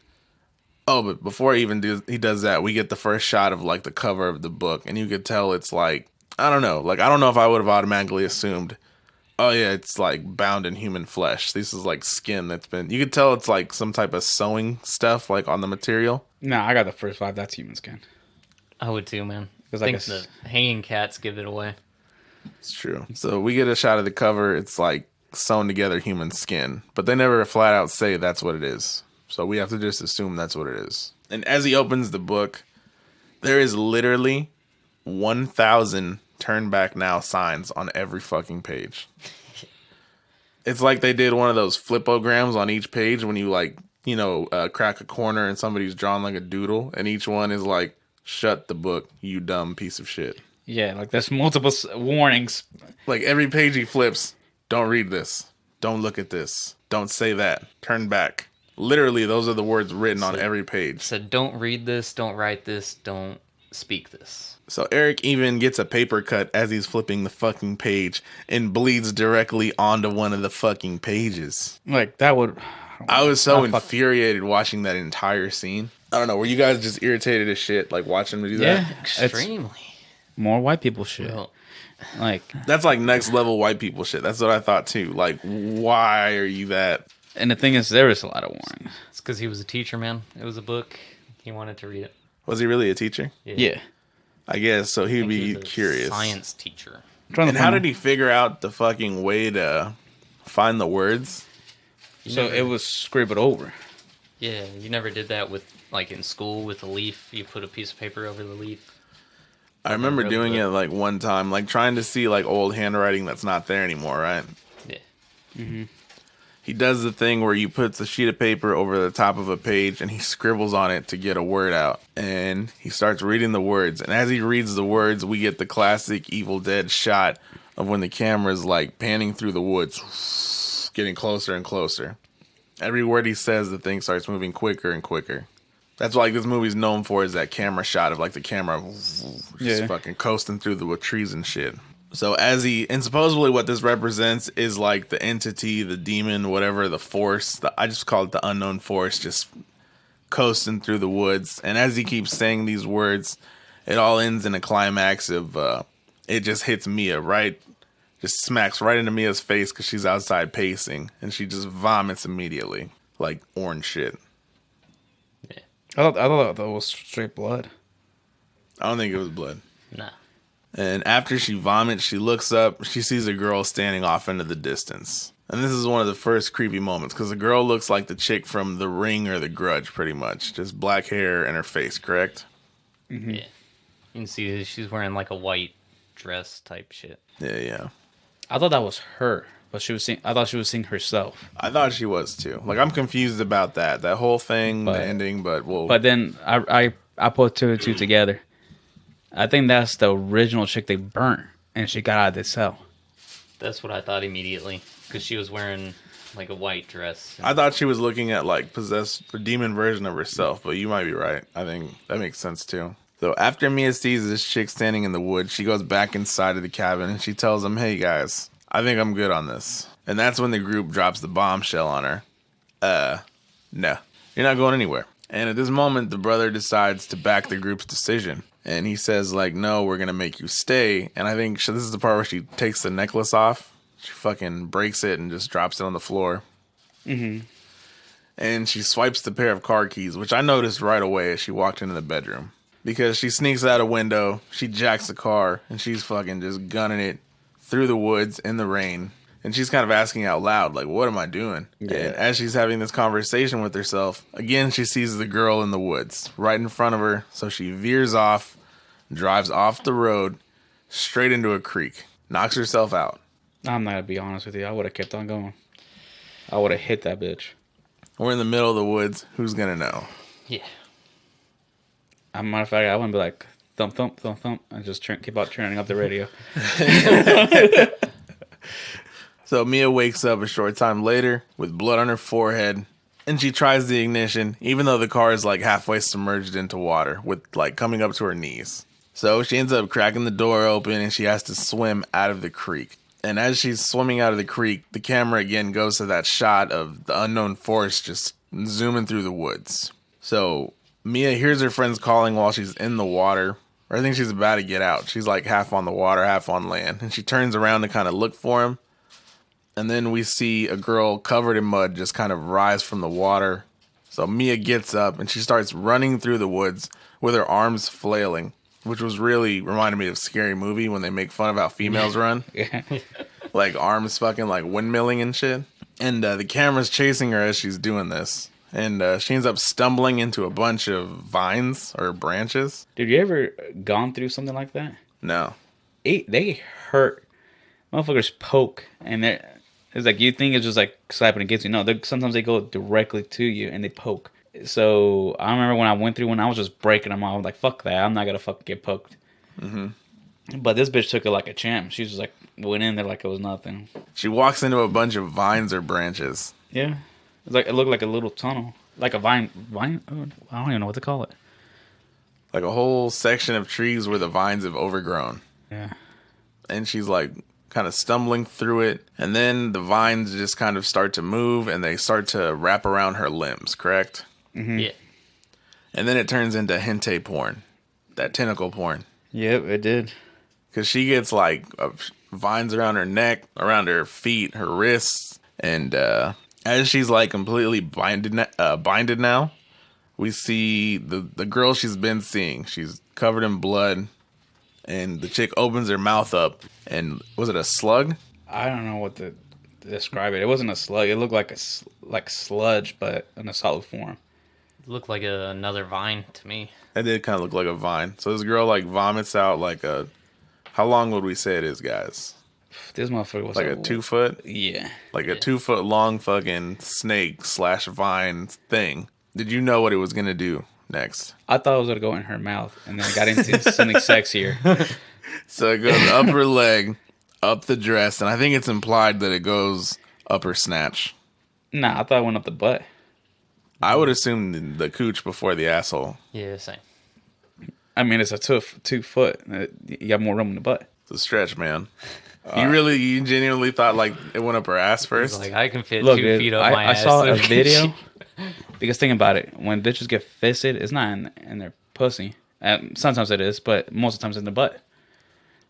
Oh, but before he does that, we get the first shot of like the cover of the book, and you could tell it's like, I don't know if I would have automatically assumed, oh yeah, it's like bound in human flesh. This is like skin that's been, you could tell it's like some type of sewing stuff like on the material. No, I got the first five. That's human skin. I would too, man. Because I I think guess the hanging cats give it away. It's true. So we get a shot of the cover. It's like sewn together human skin, but they never flat out say that's what it is. So we have to just assume that's what it is. And as he opens the book, there is literally 1,000 turn back now signs on every fucking page. It's like they did one of those flipograms on each page when you like, crack a corner and somebody's drawn like a doodle, and each one is like, shut the book, you dumb piece of shit. Yeah, like there's multiple warnings. Like every page he flips, don't read this. Don't look at this. Don't say that. Turn back. Literally, those are the words written on every page. So don't read this, don't write this, don't speak this. So Eric even gets a paper cut as he's flipping the fucking page and bleeds directly onto one of the fucking pages. Like that would. I was so infuriated watching that entire scene. I don't know. Were you guys just irritated as shit, like watching him do that? Yeah, Extremely. More white people shit. Well, Like, That's like next level white people shit. That's what I thought too. Like, why are you that? and the thing is, there is a lot of warnings. it's because he was a teacher, man. It was a book. He wanted to read it. Was he really a teacher? Yeah. I guess so. I He'd think be he's a curious. science teacher. I'm trying to And how find- did he figure out the fucking way to find the words? So it was scribbled over. Yeah, you never did that with like in school with a leaf. You put a piece of paper over the leaf. I remember wrote doing the- it like one time, like trying to see like old handwriting that's not there anymore, right? Yeah. He does the thing where you puts a sheet of paper over the top of a page and he scribbles on it to get a word out. And he starts reading the words. And as he reads the words, we get the classic Evil Dead shot of when the camera's like panning through the woods, getting closer and closer. Every word he says, the thing starts moving quicker and quicker. That's what like this movie's known for, is that camera shot of like the camera just Yeah. fucking coasting through the trees and shit. So and supposedly what this represents is like the entity, the demon, whatever, the force. I just call it the unknown force, just coasting through the woods. And as he keeps saying these words, it all ends in a climax of it just hits Mia right, just smacks right into Mia's face because she's outside pacing, and she just vomits immediately like orange shit. I thought that was straight blood. I don't think it was blood. Nah. And after she vomits, she looks up. She sees a girl standing off into the distance. And this is one of the first creepy moments because the girl looks like the chick from The Ring or The Grudge, pretty much. Just black hair and her face, correct? Yeah. You can see she's wearing like a white dress type shit. Yeah. I thought that was her, but I thought she was seeing herself. I thought she was too. Like, I'm confused about that whole thing, But- the ending, but well. But then I put two and two together. I think that's the original chick they burnt, and she got out of the cell. That's what I thought immediately because she was wearing like a white dress. I thought she was looking at like possessed or demon version of herself, but you might be right. I think that makes sense too. So after Mia sees this chick standing in the woods, she goes back inside of the cabin and she tells them, "Hey guys, I think I'm good on this." And that's when the group drops the bombshell on her. No, you're not going anywhere. And at this moment, the brother decides to back the group's decision. And he says, like, "No, we're going to make you stay." And I think this is the part where she takes the necklace off. She fucking breaks it and just drops it on the floor. And she swipes the pair of car keys, which I noticed right away as she walked into the bedroom. Because she sneaks out a window, she jacks the car, and she's fucking just gunning it through the woods in the rain. And she's kind of asking out loud, like, what am I doing? Yeah. And as she's having this conversation with herself, again, she sees the girl in the woods right in front of her. So she veers off, drives off the road, straight into a creek, knocks herself out. I'm not gonna be honest with you. I would have kept on going. I would have hit that bitch. We're in the middle of the woods. Who's going to know? Yeah. As a matter of fact, I wouldn't be like thump thump thump thump and just keep on turning up the radio. So Mia wakes up a short time later with blood on her forehead, and she tries the ignition, even though the car is like halfway submerged into water, with like coming up to her knees. So she ends up cracking the door open, and she has to swim out of the creek. And as she's swimming out of the creek, the camera again goes to that shot of the unknown force just zooming through the woods. So Mia hears her friends calling while she's in the water. Or I think she's about to get out. She's like half on the water, half on land. And she turns around to kind of look for him. And then we see a girl covered in mud just kind of rise from the water. So Mia gets up and she starts running through the woods with her arms flailing, which was really reminded me of Scary Movie when they make fun of how females run. Like arms fucking like windmilling and shit. And the camera's chasing her as she's doing this. And she ends up stumbling into a bunch of vines or branches. Dude, you ever gone through something like that? No. They hurt. Motherfuckers poke, and it's like you think it's just like slapping against you. No, sometimes they go directly to you and they poke. So I remember when I went through one, I was just breaking them off. I was like, fuck that. I'm not going to fucking get poked. But this bitch took it like a champ. She was just like, went in there like it was nothing. She walks into a bunch of vines or branches. Yeah. It looked like a little tunnel. Like a vine. Oh, I don't even know what to call it. Like a whole section of trees where the vines have overgrown. Yeah. And she's like kind of stumbling through it. And then the vines just kind of start to move and they start to wrap around her limbs, correct? Yeah. And then it turns into hentai porn. That tentacle porn. Yep, it did. Because she gets like vines around her neck, around her feet, her wrists. And as she's like completely binded now, we see the girl she's been seeing. She's covered in blood, and the chick opens her mouth up, and was it a slug? I don't know what to describe it. It wasn't a slug. It looked like like sludge, but in a solid form. It looked like another vine to me. It did kind of look like a vine. So this girl like vomits out like a. How long would we say it is, guys? This motherfucker was Like a 2 foot, Yeah. like a 2 foot long fucking snake / vine thing. Did you know what it was gonna do next? I thought it was gonna go in her mouth, and then it got into something sexier. So it goes up her leg, up the dress, and I think it's implied that it goes up her snatch. Nah, I thought it went up the butt. I would assume the cooch before the asshole. Yeah, same. I mean, it's a 2 foot. You got more room in the butt. It's a stretch, man. You genuinely thought like it went up her ass He's first? like, I can fit Look, 2 dude, feet up my I ass. saw a video. Because think about it, when bitches get fisted, it's not in their pussy. Sometimes it is, but most of the times it's in the butt.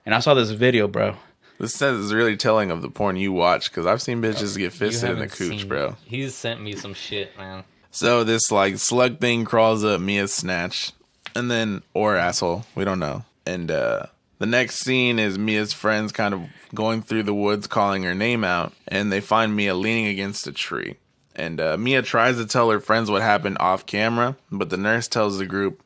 And I saw this video, bro. This says is really telling of the porn you watch, because I've seen bitches get You fisted in the haven't cooch, seen- bro. He's sent me some shit, man. So this like slug thing crawls up Mia's snatch, and then or asshole, we don't know. And the next scene is Mia's friends kind of going through the woods, calling her name out, and they find Mia leaning against a tree. And Mia tries to tell her friends what happened off camera, but the nurse tells the group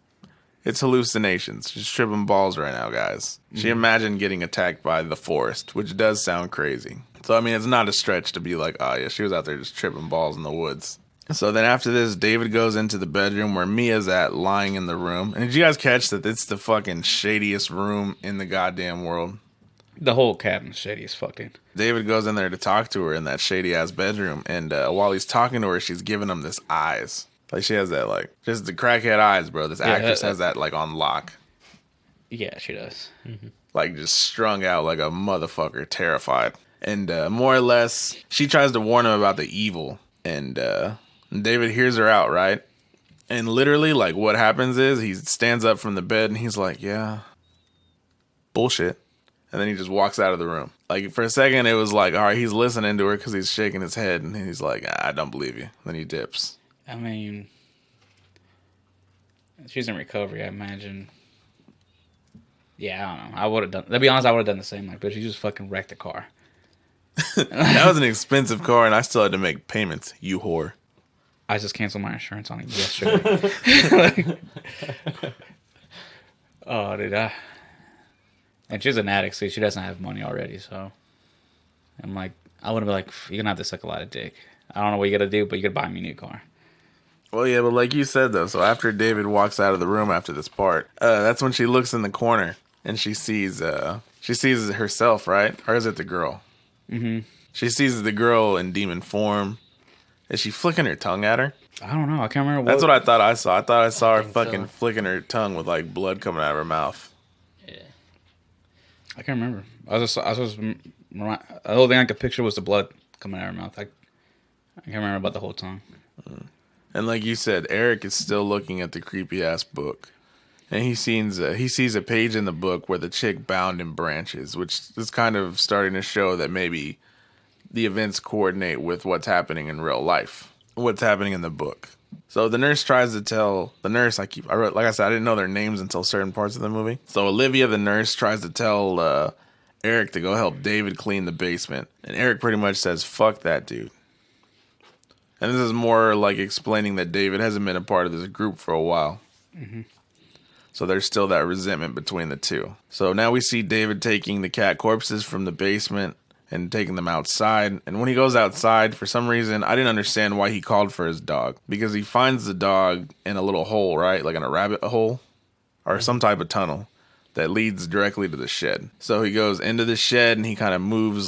it's hallucinations. She's tripping balls right now, guys. She imagined getting attacked by the forest, which does sound crazy. So I mean, it's not a stretch to be like, oh yeah, she was out there just tripping balls in the woods. So then after this, David goes into the bedroom where Mia's at, lying in the room. And did you guys catch that it's the fucking shadiest room in the goddamn world? The whole cabin's shady as fucking. David goes in there to talk to her in that shady-ass bedroom. And while he's talking to her, she's giving him this eyes. Like, she has that, like, just the crackhead eyes, bro. This actress has that, like, on lock. Yeah, she does. Like, just strung out like a motherfucker, terrified. And more or less, she tries to warn him about the evil. And David hears her out, right? And literally, like, what happens is he stands up from the bed and he's like, yeah, bullshit. And then he just walks out of the room. Like, for a second, it was like, all right, he's listening to her because he's shaking his head. And he's like, I don't believe you. Then he dips. I mean, she's in recovery, I imagine. Yeah, I don't know. I would have done. To be honest, I would have done the same. Like, but she just fucking wrecked the car. That was an expensive car, and I still had to make payments. You whore. I just canceled my insurance on it yesterday. Oh, dude. And she's an addict, so she doesn't have money already. So I'm like, I would have been like, you're gonna have to suck a lot of dick. I don't know what you gotta do, but you gotta buy me a new car. Well, yeah, but like you said, though, so after David walks out of the room after this part, that's when she looks in the corner and she sees herself, right? Or is it the girl? Mm-hmm. She sees the girl in demon form. Is she flicking her tongue at her? I don't know. I can't remember. That's what I thought I saw. I thought I saw her think fucking so. flicking her tongue with like blood coming out of her mouth. Yeah. I can't remember. The only thing I could picture was the blood coming out of her mouth. I can't remember about the whole tongue. And like you said, Eric is still looking at the creepy ass book. And he sees a page in the book where the chick bound in branches, which is kind of starting to show that maybe the events coordinate with what's happening in real life, what's happening in the book. So the nurse tries to tell the nurse. Like I said, I didn't know their names until certain parts of the movie. So Olivia, the nurse, tries to tell Eric to go help David clean the basement, and Eric pretty much says, "Fuck that dude." And this is more like explaining that David hasn't been a part of this group for a while. Mm-hmm. So there's still that resentment between the two. So now we see David taking the cat corpses from the basement and taking them outside. And when he goes outside, for some reason, I didn't understand why he called for his dog. Because he finds the dog in a little hole, right? Like in a rabbit hole or some type of tunnel that leads directly to the shed. So he goes into the shed and he kind of moves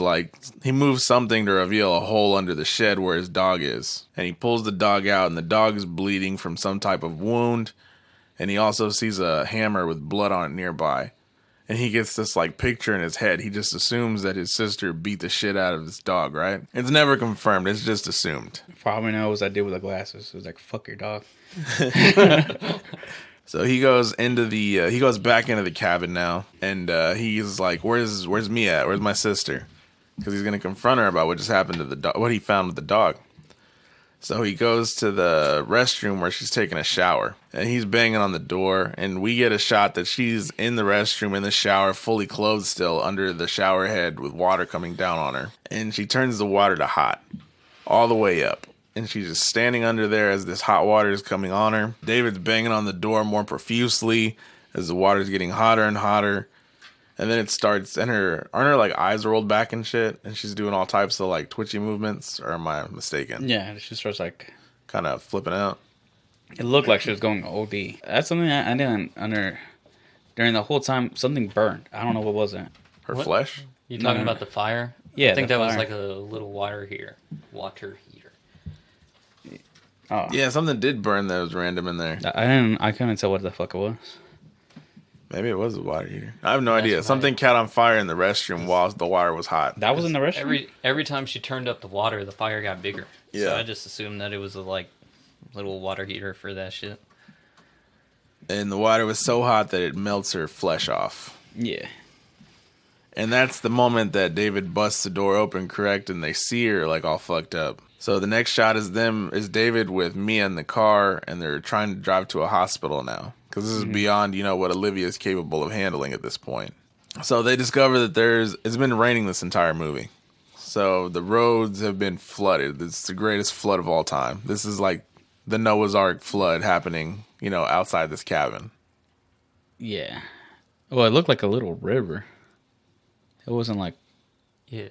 something to reveal a hole under the shed where his dog is. And he pulls the dog out and the dog is bleeding from some type of wound. And he also sees a hammer with blood on it nearby. And he gets this like picture in his head. He just assumes that his sister beat the shit out of this dog, right? It's never confirmed. It's just assumed. Probably knows I did with the glasses. It was like, fuck your dog. So he goes back into the cabin now, and he's like, "Where's Mia at? Where's my sister?" Because he's gonna confront her about what just happened to the dog, what he found with the dog. So he goes to the restroom where she's taking a shower, and he's banging on the door, and we get a shot that she's in the restroom in the shower, fully clothed still, under the shower head with water coming down on her. And she turns the water to hot, all the way up. And she's just standing under there as this hot water is coming on her. David's banging on the door more profusely as the water's getting hotter and hotter. And then it starts, and aren't her like eyes rolled back and shit? And she's doing all types of like twitchy movements, or am I mistaken? Yeah, she starts like, Kind of flipping out. it looked like she was going OD. That's something I didn't during the whole time. Something burned. I don't know what was it. Her What? flesh? You No, talking no, about the fire? Yeah, I think the that was fire. like a little water heater. Oh, Yeah, something did burn that was random in there. I couldn't tell what the fuck it was. Maybe it was a water heater. I have no That's idea. right. Something caught on fire in the restroom while the water was hot. That was in the restroom. Every time she turned up the water, the fire got bigger. Yeah. So I just assumed that it was a like little water heater for that shit. And the water was so hot that it melts her flesh off. Yeah. And that's the moment that David busts the door open, correct? And they see her like all fucked up. So the next shot is David with Mia in the car, and they're trying to drive to a hospital now. Because this is beyond, what Olivia is capable of handling at this point. So they discover that it's been raining this entire movie. So the roads have been flooded. It's the greatest flood of all time. This is like the Noah's Ark flood happening, outside this cabin. Yeah. Well, it looked like a little river. It wasn't like. Yeah,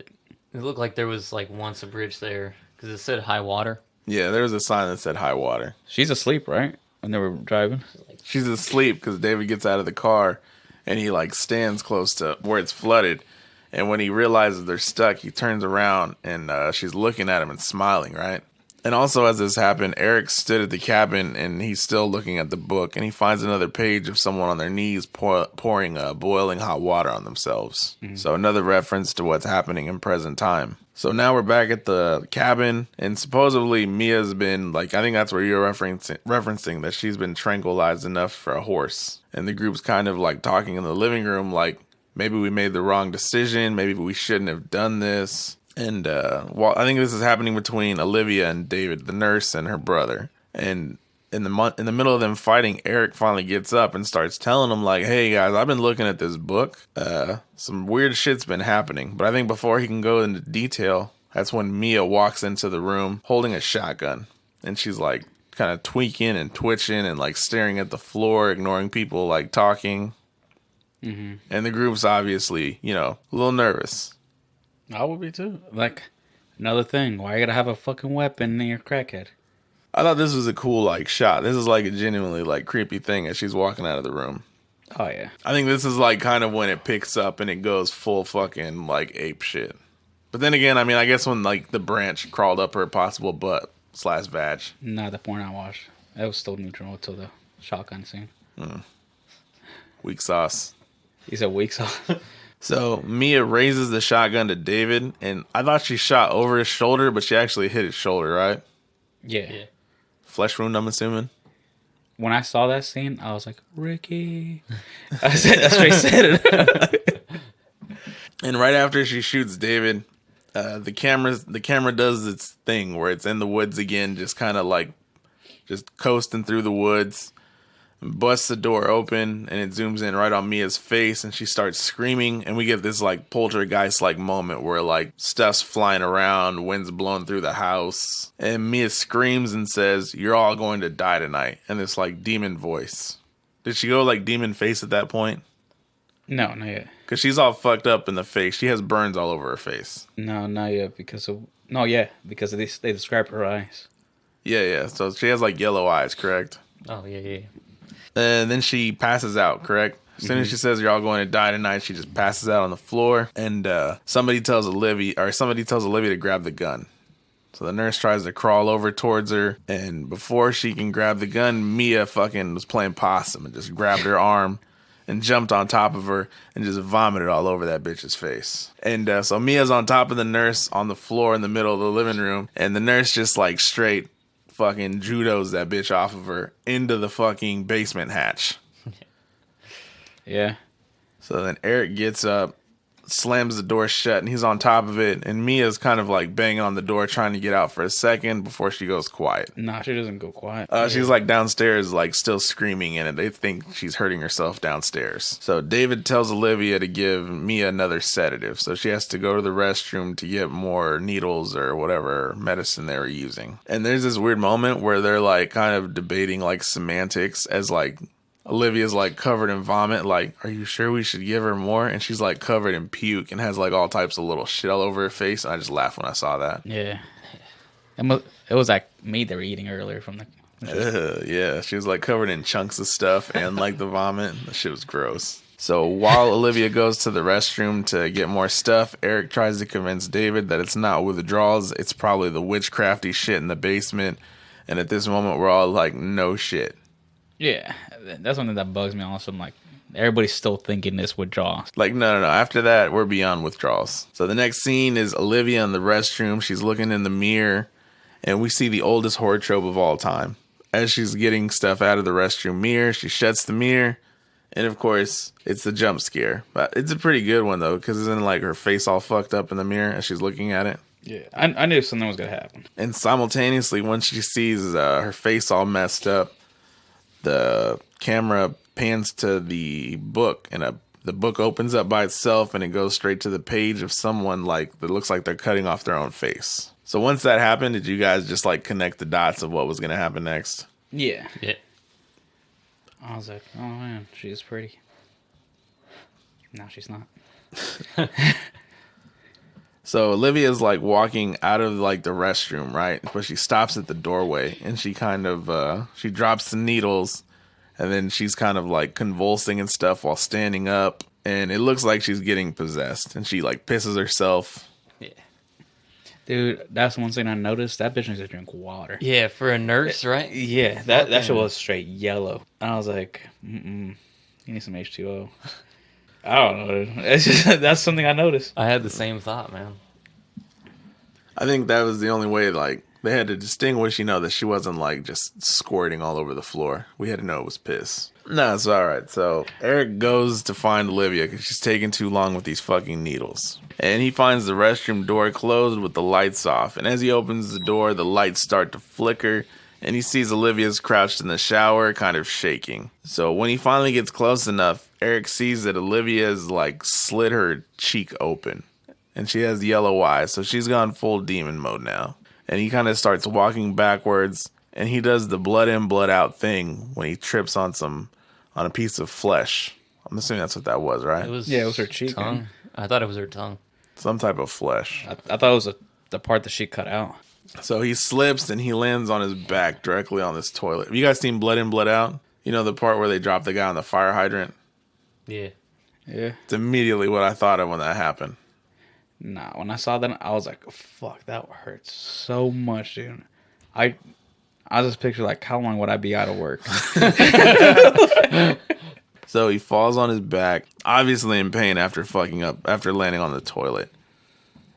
it looked like there was like once a bridge there because it said high water. Yeah, there was a sign that said high water. She's asleep, right? When they were driving. She's asleep because David gets out of the car and he like stands close to where it's flooded. And when he realizes they're stuck, he turns around and she's looking at him and smiling, right? And also as this happened, Eric stood at the cabin and he's still looking at the book, and he finds another page of someone on their knees pouring boiling hot water on themselves. So another reference to what's happening in present time. So now we're back at the cabin, and supposedly Mia's been, like, I think that's where you're referencing that she's been tranquilized enough for a horse. And the group's kind of like talking in the living room like, maybe we made the wrong decision, maybe we shouldn't have done this. And I think this is happening between Olivia and David, the nurse, and her brother. And in the middle of them fighting, Eric finally gets up and starts telling them like, "Hey guys, I've been looking at this book. Some weird shit's been happening." But I think before he can go into detail, that's when Mia walks into the room holding a shotgun, and she's like kind of tweaking and twitching and like staring at the floor, ignoring people like talking. Mm-hmm. And the group's obviously, a little nervous. I would be too. Like, another thing. Why you gotta have a fucking weapon in your crackhead? I thought this was a cool like shot. This is like a genuinely like creepy thing as she's walking out of the room. Oh, yeah. I think this is like kind of when it picks up and it goes full fucking like ape shit. But then again, I mean, I guess when like the branch crawled up her possible butt / vag. Not the porn I watched. It was still neutral until the shotgun scene. Weak sauce. He said weak sauce. So Mia raises the shotgun to David, and I thought she shot over his shoulder, but she actually hit his shoulder, right? Yeah. Yeah. Flesh wound, I'm assuming. When I saw that scene, I was like, Ricky. I straight said it. And right after she shoots David, the camera does its thing where it's in the woods again, just kind of like just coasting through the woods. Busts the door open, and it zooms in right on Mia's face, and she starts screaming, and we get this like poltergeist like moment where like stuff's flying around, wind's blowing through the house, and Mia screams and says, "You're all going to die tonight," in this like demon voice. Did she go like demon face at that point? No, not yet. Because she's all fucked up in the face. She has burns all over her face. No, not yet. Because they describe her eyes. Yeah. So she has like yellow eyes, correct? Oh yeah. And then she passes out, correct? As soon as she says you're all going to die tonight, she just passes out on the floor. And somebody tells Olivia to grab the gun. So the nurse tries to crawl over towards her. And before she can grab the gun, Mia fucking was playing possum and just grabbed her arm and jumped on top of her and just vomited all over that bitch's face. And so Mia's on top of the nurse on the floor in the middle of the living room. And the nurse just like straight fucking judos that bitch off of her into the fucking basement hatch. Yeah. So then Eric gets up, slams the door shut, and he's on top of it. And Mia's kind of like banging on the door, trying to get out for a second before she goes quiet. Nah, she doesn't go quiet. She's like downstairs, like still screaming in it. They think she's hurting herself downstairs. So David tells Olivia to give Mia another sedative. So she has to go to the restroom to get more needles or whatever medicine they were using. And there's this weird moment where they're like kind of debating like semantics as like Olivia's like covered in vomit. Like, are you sure we should give her more? And she's like covered in puke and has like all types of little shit all over her face. And I just laughed when I saw that. Yeah. It was like meat they were eating earlier from the. Yeah, she was like covered in chunks of stuff and like the vomit. That shit was gross. So while Olivia goes to the restroom to get more stuff, Eric tries to convince David that it's not withdrawals. It's probably the witchcrafty shit in the basement. And at this moment, we're all like, no shit. Yeah, that's something that bugs me. Also, I'm like, everybody's still thinking this withdrawals. Like, no. After that, we're beyond withdrawals. So the next scene is Olivia in the restroom. She's looking in the mirror, and we see the oldest horror trope of all time. As she's getting stuff out of the restroom mirror, she shuts the mirror, and of course, it's the jump scare. But it's a pretty good one, though, because isn't like her face all fucked up in the mirror as she's looking at it? Yeah, I knew something was going to happen. And simultaneously, when she sees her face all messed up, the camera pans to the book, and the book opens up by itself, and it goes straight to the page of someone like that looks like they're cutting off their own face. So once that happened, did you guys just like connect the dots of what was going to happen next? Yeah. Yeah. I was like, oh man, she is pretty. No, she's not. So Olivia's like walking out of like the restroom, right? But she stops at the doorway, and she kind of she drops the needles, and then she's kind of like convulsing and stuff while standing up, and it looks like she's getting possessed, and she like pisses herself. Yeah. Dude, that's one thing I noticed. That bitch needs to drink water. Yeah, for a nurse, right? Yeah, that shit was straight yellow. And I was like, you need some H2O. I don't know. It's just, that's something I noticed. I had the same thought, man. I think that was the only way, like, they had to distinguish, that she wasn't, like, just squirting all over the floor. We had to know it was piss. No, it's all right. So Eric goes to find Olivia because she's taking too long with these fucking needles. And he finds the restroom door closed with the lights off. And as he opens the door, the lights start to flicker. And he sees Olivia's crouched in the shower, kind of shaking. So when he finally gets close enough, Eric sees that Olivia's, like, slit her cheek open. And she has yellow eyes, so she's gone full demon mode now. And he kind of starts walking backwards, and he does the blood in, blood out thing when he trips on a piece of flesh. I'm assuming that's what that was, right? It was her cheek. tongue. Man. I thought it was her tongue. Some type of flesh. I thought it was the part that she cut out. So he slips, and he lands on his back directly on this toilet. Have you guys seen Blood in, Blood out? You know the part where they drop the guy on the fire hydrant? Yeah. Yeah. It's immediately what I thought of when that happened. Nah, when I saw that, I was like, fuck, that hurts so much, dude. I just picture, like, how long would I be out of work? So he falls on his back, obviously in pain after landing on the toilet.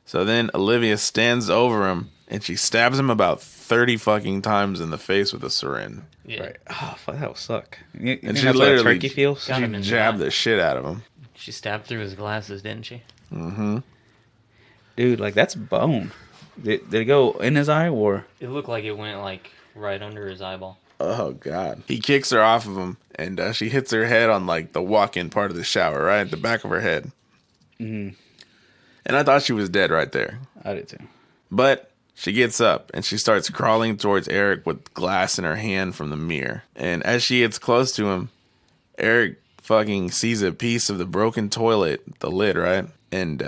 So then Olivia stands over him, and she stabs him about 30 fucking times in the face with a syringe. Yeah. Right. Oh, fuck, that would suck. You And think she that's what a literally turkey feels? got him in Jabbed the eye. the shit out of him. She stabbed through his glasses, didn't she? Mm-hmm. Dude, like, that's bone. Did it go in his eye, or? It looked like it went like right under his eyeball. Oh, God. He kicks her off of him, and she hits her head on, like, the walk-in part of the shower, right? The back of her head. Mm-hmm. And I thought she was dead right there. I did too. But she gets up, and she starts crawling towards Eric with glass in her hand from the mirror. And as she gets close to him, Eric fucking sees a piece of the broken toilet, the lid, right? And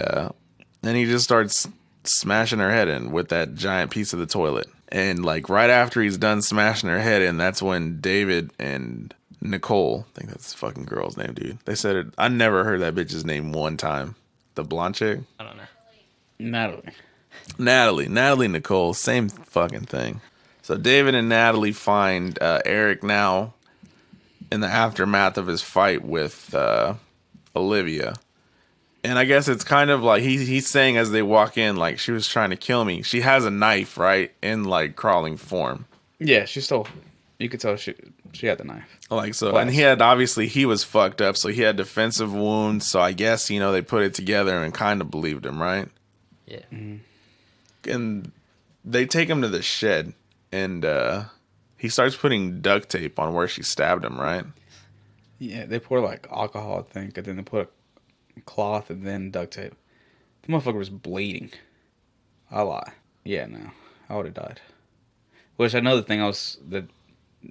then he just starts smashing her head in with that giant piece of the toilet. And like right after he's done smashing her head in, that's when David and Nicole, I think that's the fucking girl's name, dude. They said it. I never heard that bitch's name one time. The blonde chick? I don't know. Natalie Nicole, same fucking thing. So David and Natalie find Eric now in the aftermath of his fight with Olivia. And I guess it's kind of like he's saying as they walk in, like, she was trying to kill me. She has a knife, right, in like crawling form. Yeah, she's still. You could tell she's She had the knife. Like, so, Plus. and he was fucked up, so he had defensive wounds. So I guess, they put it together and kind of believed him, right? Yeah. And they take him to the shed, and he starts putting duct tape on where she stabbed him, right? Yeah, they pour like alcohol, I think, and then they put a cloth and then duct tape. The motherfucker was bleeding a lot. Yeah, no, I would have died. Which another thing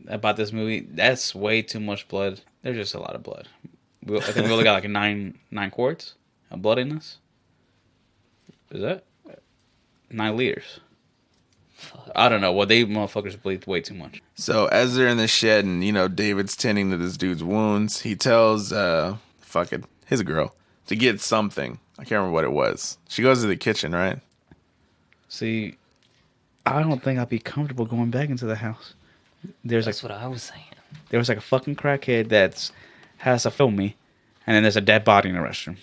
about this movie, that's way too much blood. There's just a lot of blood. I think we only got like 9 quarts of blood in this. Is that 9 liters? I don't know. Well, they motherfuckers bleed way too much. So as they're in the shed and, David's tending to this dude's wounds, he tells, his girl, to get something. I can't remember what it was. She goes to the kitchen, right? See, I don't think I'd be comfortable going back into the house. That's what I was saying. There was like a fucking crackhead that has to film me, and then there's a dead body in the restroom.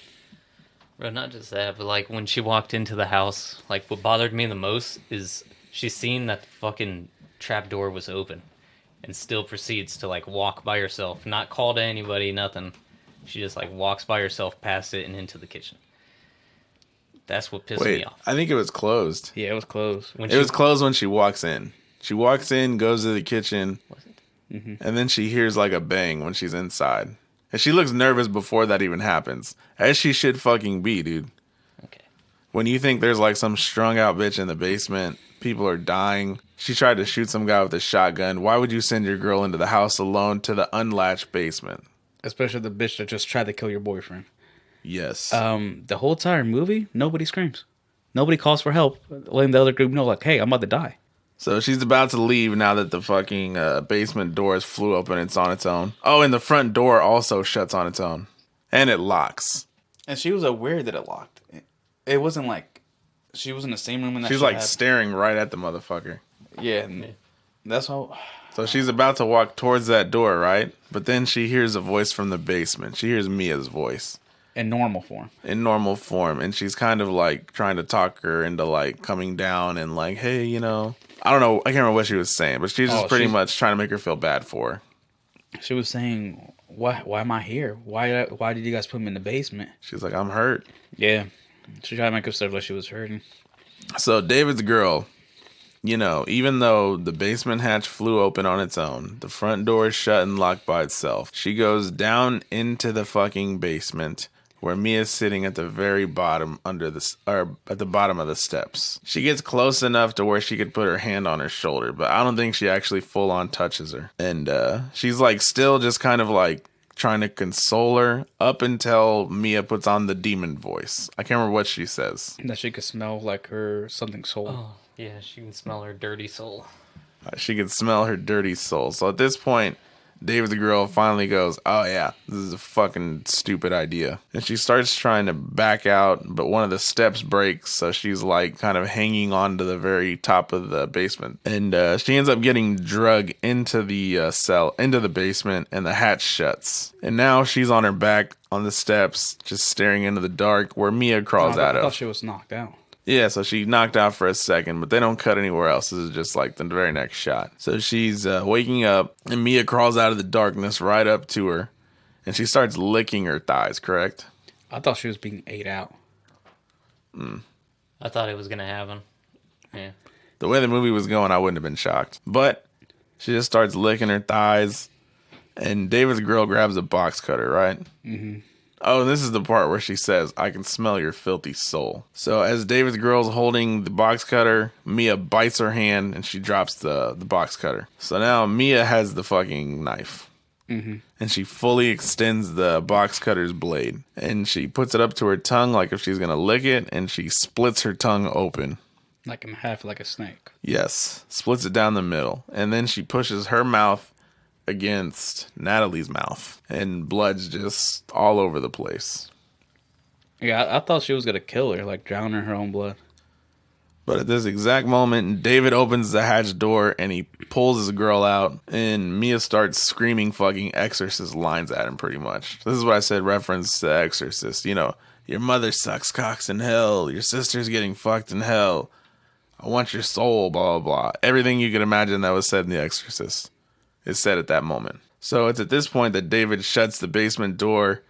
Bro, not just that, but like when she walked into the house, like what bothered me the most is she seen that the fucking trap door was open and still proceeds to like walk by herself, not call to anybody, nothing. She just like walks by herself past it and into the kitchen. That's what pissed me off. I think it was closed. Yeah, it was closed. It was closed when she walks in. She walks in, goes to the kitchen, and then she hears like a bang when she's inside. And she looks nervous before that even happens. As she should fucking be, dude. Okay. When you think there's like some strung out bitch in the basement, people are dying. She tried to shoot some guy with a shotgun. Why would you send your girl into the house alone to the unlatched basement? Especially the bitch that just tried to kill your boyfriend. Yes. The whole entire movie, nobody screams. Nobody calls for help, letting the other group know, like, hey, I'm about to die. So she's about to leave now that the fucking basement doors flew open. It's on its own. Oh, and the front door also shuts on its own. And it locks. And she was aware that it locked. It wasn't like she was in the same room. She's like staring right at the motherfucker. Yeah, and that's all. So she's about to walk towards that door, right? But then she hears a voice from the basement. She hears Mia's voice. In normal form. In normal form. And she's kind of like trying to talk her into like coming down and like, hey, I don't know. I can't remember what she was saying, but she's just pretty much trying to make her feel bad for her. She was saying, why am I here? Why did you guys put me in the basement? She's like, I'm hurt. Yeah. She tried to make herself like she was hurting. So David's girl, even though the basement hatch flew open on its own, the front door is shut and locked by itself. She goes down into the fucking basement where Mia's sitting at the very bottom at the bottom of the steps. She gets close enough to where she could put her hand on her shoulder, but I don't think she actually full on touches her. And she's like still just kind of like trying to console her up until Mia puts on the demon voice. I can't remember what she says. That she could smell like her something soul. Oh, yeah, she can smell her dirty soul. She could smell her dirty soul. So at this point, David's girl finally goes, oh yeah, this is a fucking stupid idea. And she starts trying to back out, but one of the steps breaks, so she's like kind of hanging on to the very top of the basement. And she ends up getting drugged into the into the basement, and the hatch shuts. And now she's on her back on the steps, just staring into the dark where Mia crawls out I of. thought she was knocked out. Yeah, so she knocked out for a second, but they don't cut anywhere else. This is just like the very next shot. So she's waking up, and Mia crawls out of the darkness right up to her, and she starts licking her thighs, correct? I thought she was being ate out. I thought it was going to happen. Yeah. The way the movie was going, I wouldn't have been shocked. But she just starts licking her thighs, and David's girl grabs a box cutter, right? Mm-hmm. Oh, and this is the part where she says, I can smell your filthy soul. So as David's girl's holding the box cutter, Mia bites her hand and she drops the box cutter. So now Mia has the fucking knife. Mm-hmm. And she fully extends the box cutter's blade. And she puts it up to her tongue like if she's going to lick it. And she splits her tongue open. Like in half, like a snake. Yes. Splits it down the middle. And then she pushes her mouth against Natalie's mouth, and blood's just all over the place. Yeah, I thought she was gonna kill her, like drown her in her own blood. But at this exact moment, David opens the hatch door and he pulls his girl out, and Mia starts screaming fucking Exorcist lines at him pretty much. This is what I said, reference to Exorcist. Your mother sucks cocks in hell, your sister's getting fucked in hell, I want your soul, blah blah blah. Everything you could imagine that was said in The Exorcist. is said at that moment. So it's at this point that David shuts the basement door,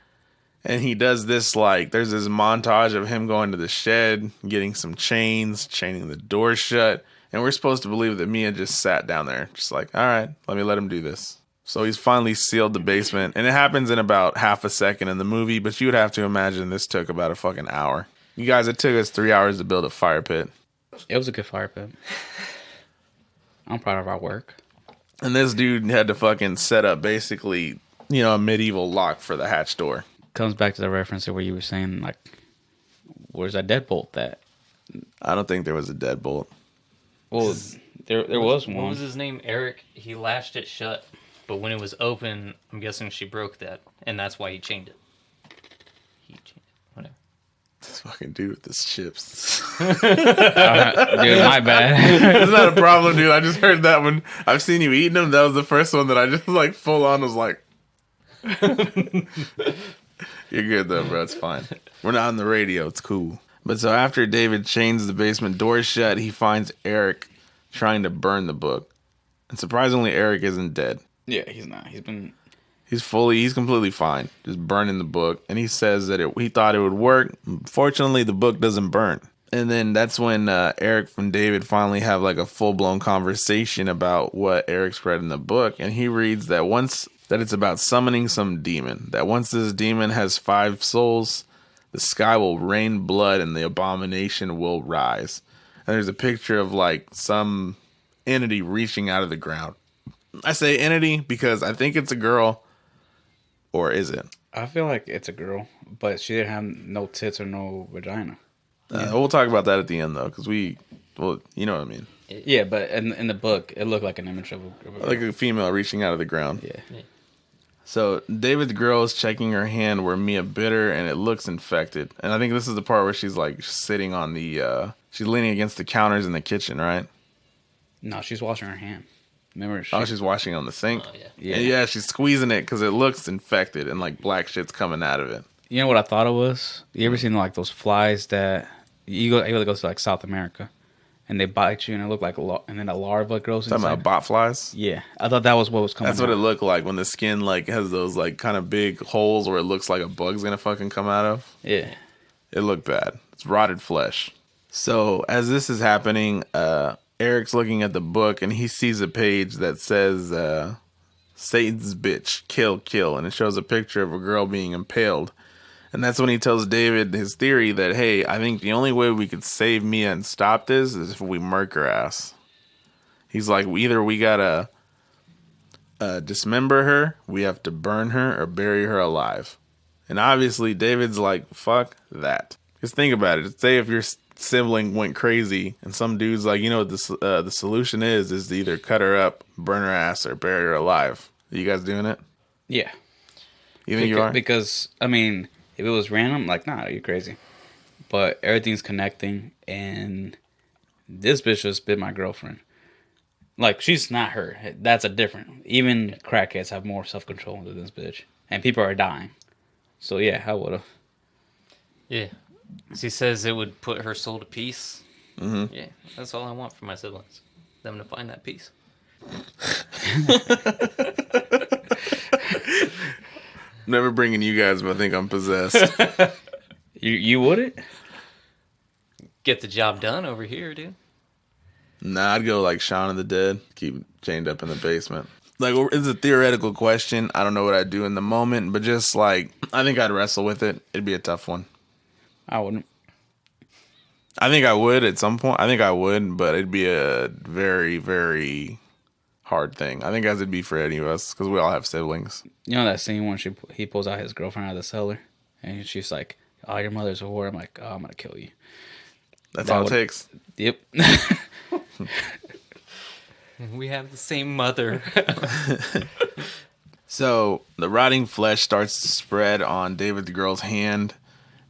and he does this, like, there's this montage of him going to the shed, getting some chains, chaining the door shut, and we're supposed to believe that Mia just sat down there, just like, all right, let him do this. So he's finally sealed the basement, and it happens in about half a second in the movie, but you would have to imagine this took about a fucking hour. You guys, it took us 3 hours to build a fire pit. It was a good fire pit. I'm proud of our work. And this dude had to fucking set up basically, a medieval lock for the hatch door. Comes back to the reference to where you were saying, like, where's that deadbolt at? I don't think there was a deadbolt. Well, there was one. What was his name? Eric. He lashed it shut, but when it was open, I'm guessing she broke that, and that's why he chained it. Whatever. This fucking dude with his chips. Dude, my bad. It's not a problem, dude. I just heard that one. I've seen you eating them. That was the first one that I just, like, full on was like... You're good, though, bro. It's fine. We're not on the radio. It's cool. But so after David chains the basement door shut, he finds Eric trying to burn the book. And surprisingly, Eric isn't dead. Yeah, he's not. He's completely fine. Just burning the book. And he says that he thought it would work. Fortunately, the book doesn't burn. And then that's when Eric and David finally have like a full-blown conversation about what Eric's read in the book. And he reads that it's about summoning some demon. That once this demon has 5 souls, the sky will rain blood and the abomination will rise. And there's a picture of like some entity reaching out of the ground. I say entity because I think it's a girl. Or is it? I feel like it's a girl, but she didn't have no tits or no vagina. We'll talk about that at the end, though, because you know what I mean. Yeah, but in the book, it looked like an image of a girl. Like a female reaching out of the ground. Yeah. So David's girl is checking her hand where Mia bit her, and it looks infected. And I think this is the part where she's like sitting on she's leaning against the counters in the kitchen, right? No, she's washing her hand. Remember? She's washing on the sink? Oh, yeah. Yeah. And yeah, she's squeezing it because it looks infected and like black shit's coming out of it. You know what I thought it was? You ever seen like those flies that you go to like South America and they bite you and it look like and then a larva grows inside? Talking about bot flies? Yeah, I thought that was what was coming. That's what it looked like when the skin like has those like kind of big holes where it looks like a bug's gonna fucking come out of. Yeah, it looked bad. It's rotted flesh. So as this is happening, Eric's looking at the book and he sees a page that says Satan's bitch, kill, and it shows a picture of a girl being impaled. And that's when he tells David his theory that, hey, I think the only way we could save Mia and stop this is if we murk her ass. He's like, either we gotta dismember her, we have to burn her, or bury her alive. And obviously, David's like, fuck that. Just think about it. Say if your sibling went crazy and some dude's like, the solution is to either cut her up, burn her ass, or bury her alive. Are you guys doing it? yeah. You think you are? Because I mean, if it was random, like, nah, you're crazy. But everything's connecting, and this bitch just bit my girlfriend. Like, she's not her. That's a different. Even crackheads have more self-control than this bitch, and people are dying. So yeah, I would have. Yeah. He says it would put her soul to peace. Mm-hmm. Yeah, that's all I want for my siblings. Them to find that peace. Never bringing you guys, but I think I'm possessed. You wouldn't? Get the job done over here, dude. Nah, I'd go like Shaun of the Dead. Keep chained up in the basement. Like, it's a theoretical question. I don't know what I'd do in the moment, but just like, I think I'd wrestle with it. It'd be a tough one. I wouldn't. I think I would at some point. I think I would, but it'd be a very, very hard thing. I think as it'd be for any of us, because we all have siblings. You know that scene when he pulls out his girlfriend out of the cellar, and she's like, "Oh, your mother's a whore." I'm like, "Oh, I'm gonna kill you." That's all it takes. Yep. We have the same mother. So the rotting flesh starts to spread on David's girl's hand,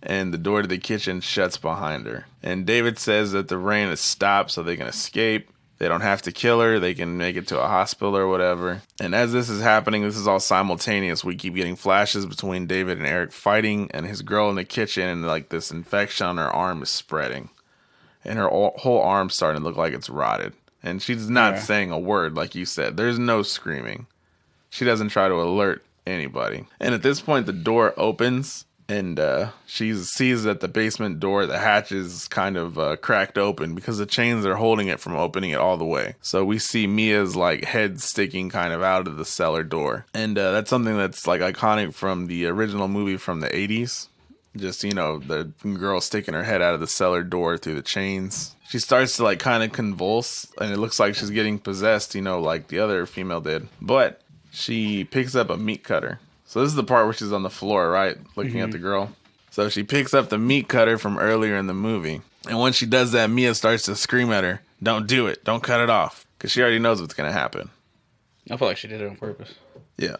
and the door to the kitchen shuts behind her. And David says that the rain has stopped so they can escape. They don't have to kill her. They can make it to a hospital or whatever. And as this is happening, this is all simultaneous. We keep getting flashes between David and Eric fighting, and his girl in the kitchen, and like this infection on her arm is spreading. And her whole arm's starting to look like it's rotted. And she's not saying a word, like you said. There's no screaming. She doesn't try to alert anybody. And at this point, the door opens, and she sees that the basement door, the hatch is kind of cracked open because the chains are holding it from opening it all the way. So we see Mia's like head sticking kind of out of the cellar door. And that's something that's like iconic from the original movie from the 80s. Just, you know, the girl sticking her head out of the cellar door through the chains. She starts to like kind of convulse, and it looks like she's getting possessed, you know, like the other female did. But she picks up a meat cutter. So this is the part where she's on the floor, right? Looking at the girl. So she picks up the meat cutter from earlier in the movie. And when she does that, Mia starts to scream at her, "Don't do it. Don't cut it off." Because she already knows what's going to happen. I feel like she did it on purpose. Yeah.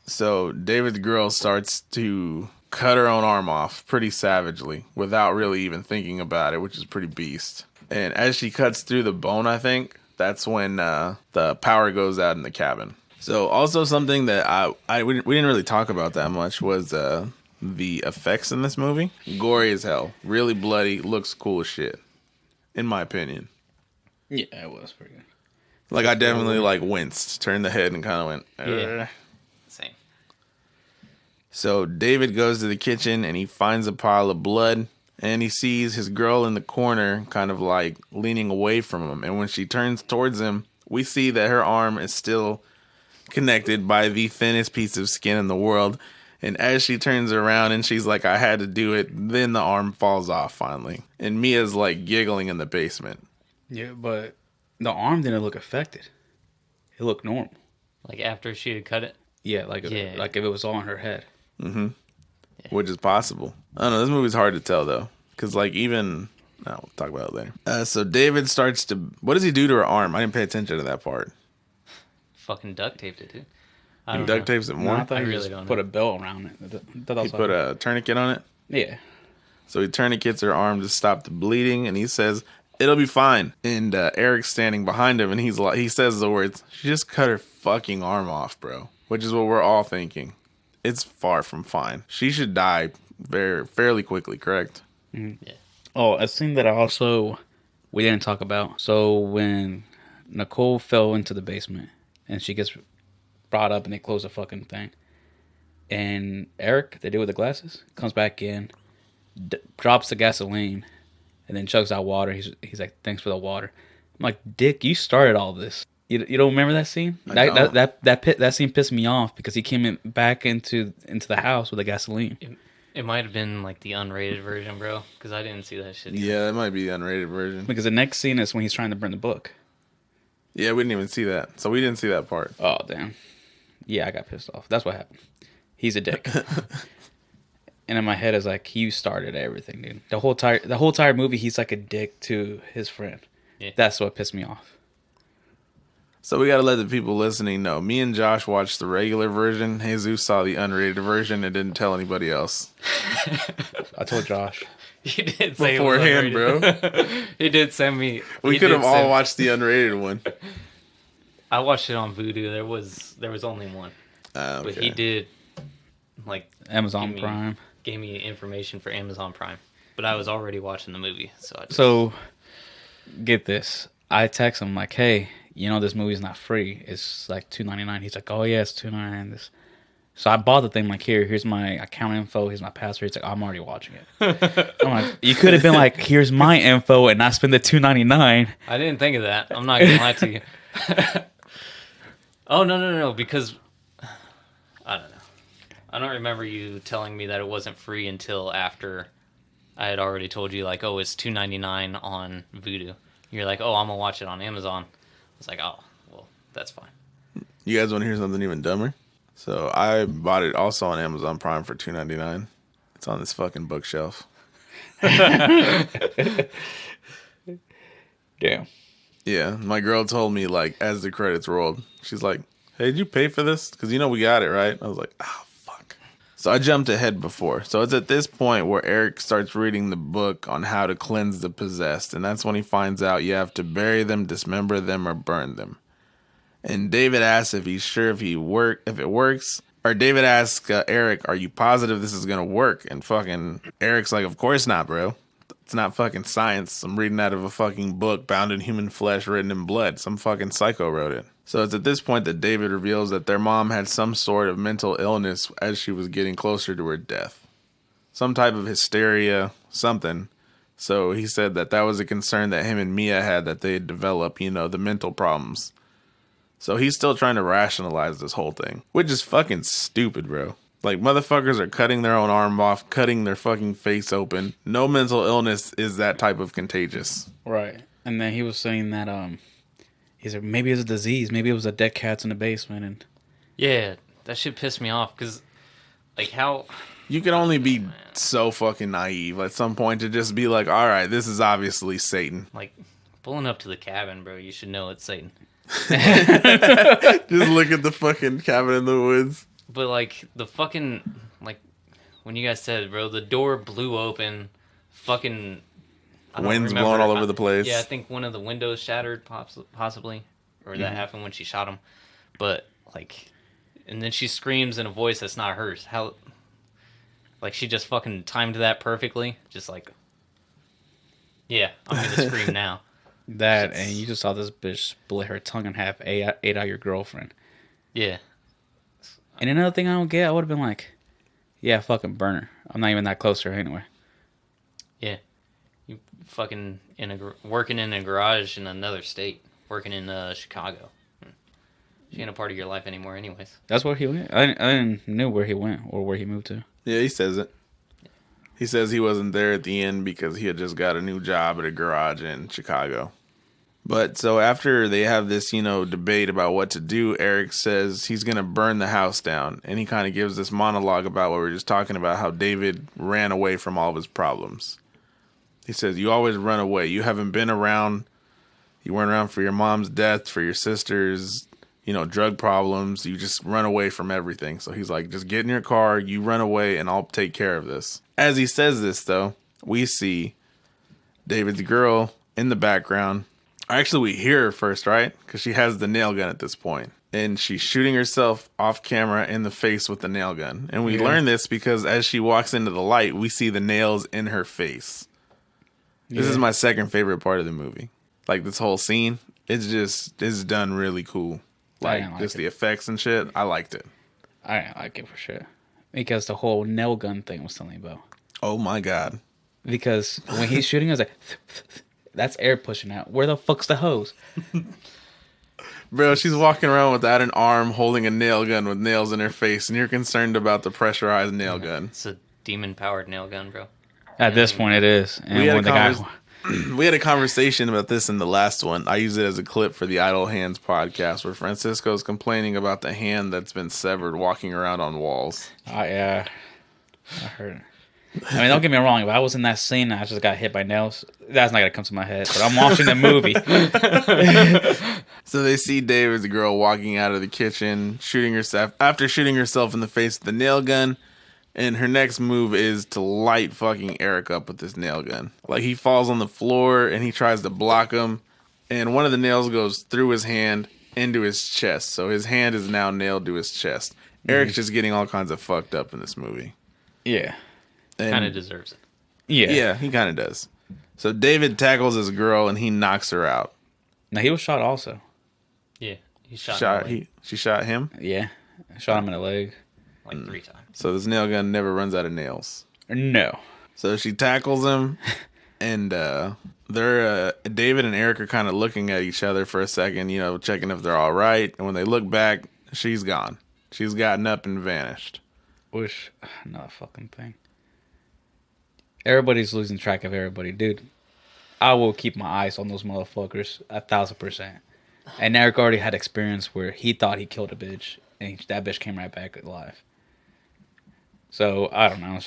So David's girl starts to cut her own arm off pretty savagely without really even thinking about it, which is pretty beast. And as she cuts through the bone, I think, that's when the power goes out in the cabin. So also something that we didn't really talk about that much was the effects in this movie. Gory as hell. Really bloody. Looks cool as shit. In my opinion. Yeah, it was pretty good. Like, I definitely like winced. Turned the head and kind of went, Yeah. Same. So David goes to the kitchen and he finds a pile of blood, and he sees his girl in the corner kind of like leaning away from him. And when she turns towards him, we see that her arm is still connected by the thinnest piece of skin in the world. And as she turns around and she's like, "I had to do it," then the arm falls off finally. And Mia's like giggling in the basement. Yeah, but the arm didn't look affected. It looked normal. Like after she had cut it. Yeah, like if it was all on her head. Which is possible. I don't know. This movie's hard to tell though, because like even we'll talk about it later. So David starts to. What does he do to her arm? I didn't pay attention to that part. Fucking duct taped it, dude. I He don't duct know. tapes it more. I thought I he really just don't put know. a belt around it. He put a tourniquet on it. Yeah. So he tourniquets her arm to stop the bleeding, and he says, "It'll be fine." And Eric's standing behind him, and he says the words, "She just cut her fucking arm off, bro." Which is what we're all thinking. It's far from fine. She should die fairly quickly, correct? Yeah. Oh, a scene that we didn't talk about. So when Nicole fell into the basement and she gets brought up and they close the fucking thing, and Eric, the dude with the glasses, comes back in, drops the gasoline, and then chugs out water. He's like, "Thanks for the water." I'm like, "Dick, you started all this." You don't remember that scene? That scene pissed me off because he came back into the house with the gasoline. It might have been like the unrated version, bro, because I didn't see that shit. Either. Yeah, that might be the unrated version. Because the next scene is when he's trying to burn the book. Yeah, we didn't even see that. So we didn't see that part. Oh, damn. Yeah, I got pissed off. That's what happened. He's a dick. And in my head is like, you started everything, dude. The whole entire movie, he's like a dick to his friend. Yeah. That's what pissed me off. So we got to let the people listening know. Me and Josh watched the regular version. Jesus saw the unrated version and didn't tell anybody else. I told Josh. He did say Beforehand, it was unrated. bro. He did send me. We he could did have all send- watched the unrated one. I watched it on Vudu. There was only one, Okay. but he did like Amazon give me- Prime. gave me information for Amazon Prime. But I was already watching the movie, so I just, So, get this. I text him like, "Hey, you know this movie's not free. It's like $2.99." He's like, "Oh yeah, it's $2.99." This. So I bought the thing. Like, here's my account info. Here's my password. He's like, "I'm already watching it." I'm like, you could have been like, "Here's my info," and not spend the $2.99. I didn't think of that. I'm not gonna lie to you. Oh no! Because I don't know. I don't remember you telling me that it wasn't free until after I had already told you, like, "Oh, it's $2.99 on Vudu." You're like, "Oh, I'm gonna watch it on Amazon." I was like, "Oh, well, that's fine." You guys want to hear something even dumber? So I bought it also on Amazon Prime for $2.99. It's on this fucking bookshelf. Damn. Yeah, my girl told me, like, as the credits rolled, she's like, "Hey, did you pay for this? Because you know we got it, right?" I was like, "Oh, fuck." So I jumped ahead before. So it's at this point where Eric starts reading the book on how to cleanse the possessed. And that's when he finds out you have to bury them, dismember them, or burn them. And David asks if he's sure if it works. Or David asks Eric, "Are you positive this is going to work?" And fucking Eric's like, "Of course not, bro. It's not fucking science. I'm reading out of a fucking book bound in human flesh, written in blood. Some fucking psycho wrote it. So it's at this point that David reveals that their mom had some sort of mental illness as she was getting closer to her death. Some type of hysteria, something. So he said that was a concern that him and Mia had, that they had developed, the mental problems. So he's still trying to rationalize this whole thing, which is fucking stupid, bro. Like, motherfuckers are cutting their own arm off, cutting their fucking face open. No mental illness is that type of contagious. Right. And then he was saying that he said maybe it was a disease, maybe it was the dead cats in the basement, and Yeah, that shit pissed me off because, like, how You can only be so fucking naive at some point to just be like, all right, this is obviously Satan. like pulling up to the cabin, bro. You should know it's Satan. Just look at the fucking cabin in the woods. But like the fucking like when you guys said, bro, the door blew open, fucking I don't Wind's remember. blowing all over the place. Yeah, I think one of the windows shattered, possibly, or that happened when she shot him. But like, and then she screams in a voice that's not hers. How? Like she just fucking timed that perfectly. Just like, yeah, I'm gonna scream now. that, and you just saw this bitch split her tongue in half, ate out your girlfriend. Yeah, And another thing I don't get, I would have been like, yeah, fucking burn her. I'm not even that close to her anyway. yeah. You fucking working in a garage in another state, working in Chicago. She ain't a part of your life anymore, anyways. That's where he went. I didn't know where he went or where he moved to. Yeah, he says it. He says he wasn't there at the end because he had just got a new job at a garage in Chicago. But so after they have this, debate about what to do, Eric says he's going to burn the house down. And he kind of gives this monologue about what we were just talking about, how David ran away from all of his problems. He says, you always run away. You haven't been around. You weren't around for your mom's death, for your sister's, drug problems. You just run away from everything. So he's like, just get in your car, you run away, and I'll take care of this. As he says this, though, we see David's girl in the background. Actually, we hear her first, right? Because she has the nail gun at this point. And she's shooting herself off camera in the face with the nail gun. And we learn this because as she walks into the light, we see the nails in her face. This is my second favorite part of the movie. Like, this whole scene, it's done really cool. Like just the effects and shit. I liked it. I didn't like it for sure. Because the whole nail gun thing was telling me about. Oh my god. Because when he's shooting, I was like, that's air pushing out. Where the fuck's the hose? Bro, she's walking around without an arm holding a nail gun with nails in her face, and you're concerned about the pressurized nail gun. It's a demon-powered nail gun, bro. At this point, it is. And We had a conversation about this in the last one. I use it as a clip for the Idle Hands podcast where Francisco's complaining about the hand that's been severed walking around on walls. Yeah. I heard it. I mean, don't get me wrong. If I was in that scene and I just got hit by nails, that's not going to come to my head. But I'm watching the movie. So they see David's girl walking out of the kitchen, shooting herself in the face with the nail gun. And her next move is to light fucking Eric up with this nail gun. Like, he falls on the floor and he tries to block him. And one of the nails goes through his hand into his chest. So his hand is now nailed to his chest. Eric's just getting all kinds of fucked up in this movie. Yeah. Kind of deserves it. Yeah, he kind of does. So David tackles his girl and he knocks her out. Now, he was shot also. Yeah, he shot her She shot him? Yeah. Shot him in the leg. like 3 times. So this nail gun never runs out of nails. No. So she tackles him, and they're David and Eric are kind of looking at each other for a second, checking if they're all right. And when they look back, she's gone. She's gotten up and vanished. Wish. Another fucking thing. Everybody's losing track of everybody. Dude, I will keep my eyes on those motherfuckers 1,000%. And Eric already had experience where he thought he killed a bitch, and that bitch came right back alive. So, I don't know.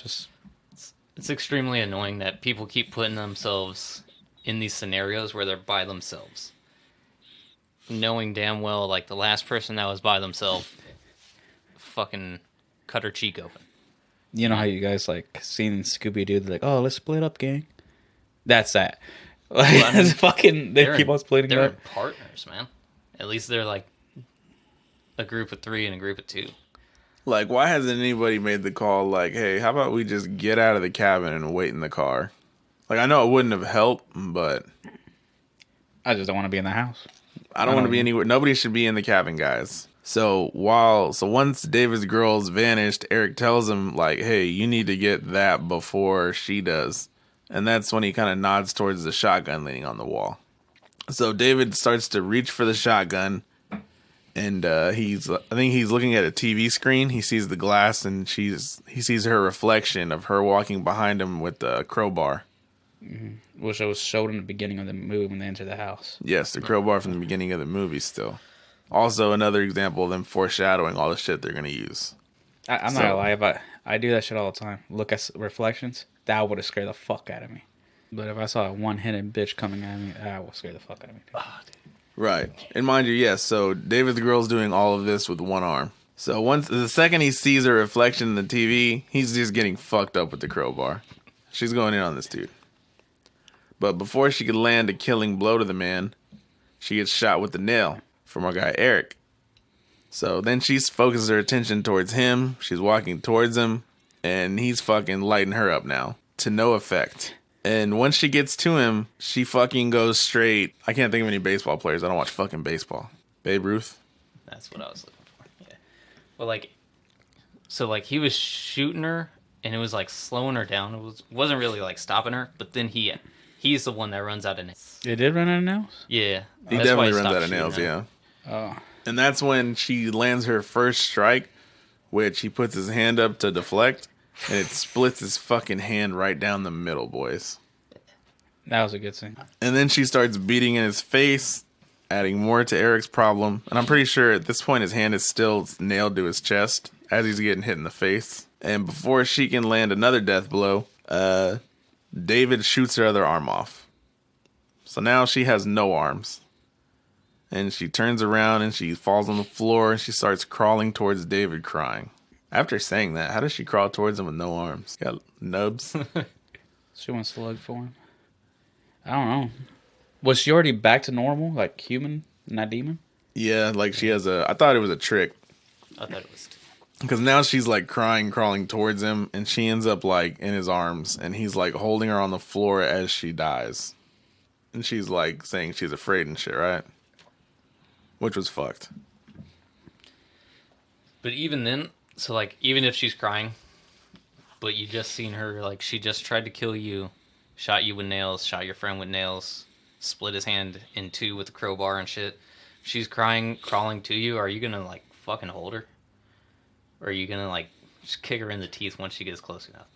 It's extremely annoying that people keep putting themselves in these scenarios where they're by themselves. Knowing damn well, like, the last person that was by themselves fucking cut her cheek open. You know how you guys, like, seen Scooby-Doo, they're like, oh, let's split up, gang? That's that. Like, Well, I mean, it's fucking, they keep on splitting they're up. partners, man. At least they're, like, a group of 3 and a group of 2. Like, why hasn't anybody made the call like, hey, how about we just get out of the cabin and wait in the car? Like, I know it wouldn't have helped, but I just don't want to be in the house. I don't want to be anywhere. Nobody should be in the cabin, guys. So once David's girls vanished, Eric tells him, like, hey, you need to get that before she does. And that's when he kind of nods towards the shotgun leaning on the wall. So David starts to reach for the shotgun, and I think he's looking at a TV screen. He sees the glass, and he sees her reflection of her walking behind him with the crowbar. Which was showed in the beginning of the movie when they enter the house. Yes, the crowbar from the beginning of the movie still. Also, another example of them foreshadowing all the shit they're going to use. I'm not gonna lie, but I do that shit all the time. Look at reflections. That would have scared the fuck out of me. But if I saw a one-handed bitch coming at me, that would scare the fuck out of me. Right. And mind you, yes, so David the girl's doing all of this with one arm. So the second he sees her reflection in the TV, he's just getting fucked up with the crowbar. She's going in on this dude. But before she could land a killing blow to the man, she gets shot with the nail from our guy Eric. So then she focuses her attention towards him. She's walking towards him, and he's fucking lighting her up now to no effect. And once she gets to him, she fucking goes straight. I can't think of any baseball players. I don't watch fucking baseball. Babe Ruth? That's what I was looking for. Yeah. Well, like, so like he was shooting her, and it was like slowing her down. It wasn't really like stopping her, but then he's the one that runs out of nails. It did run out of nails? Yeah. He That's why definitely runs stopped out of nails, shooting her. yeah. Oh. And that's when she lands her first strike, which he puts his hand up to deflect, and it splits his fucking hand right down the middle, boys. That was a good scene. And then she starts beating in his face, adding more to Eric's problem. And I'm pretty sure at this point his hand is still nailed to his chest as he's getting hit in the face. And before she can land another death blow, David shoots her other arm off. So now she has no arms. And she turns around and she falls on the floor and she starts crawling towards David crying. After saying that, how does she crawl towards him with no arms? Got nubs? She wants to look for him. I don't know. Was she already back to normal? Like human, not demon? Yeah, like she has I thought it was a trick. I thought it was too. Because now she's like crying, crawling towards him, and she ends up like in his arms, and he's like holding her on the floor as she dies. And she's like saying she's afraid and shit, right? Which was fucked. But even then, so like even if she's crying, but you just seen her, like she just tried to kill you, shot you with nails, shot your friend with nails, split his hand in two with a crowbar and shit. She's crying, crawling to you. Are you gonna like fucking hold her? Or are you gonna like just kick her in the teeth once she gets close enough?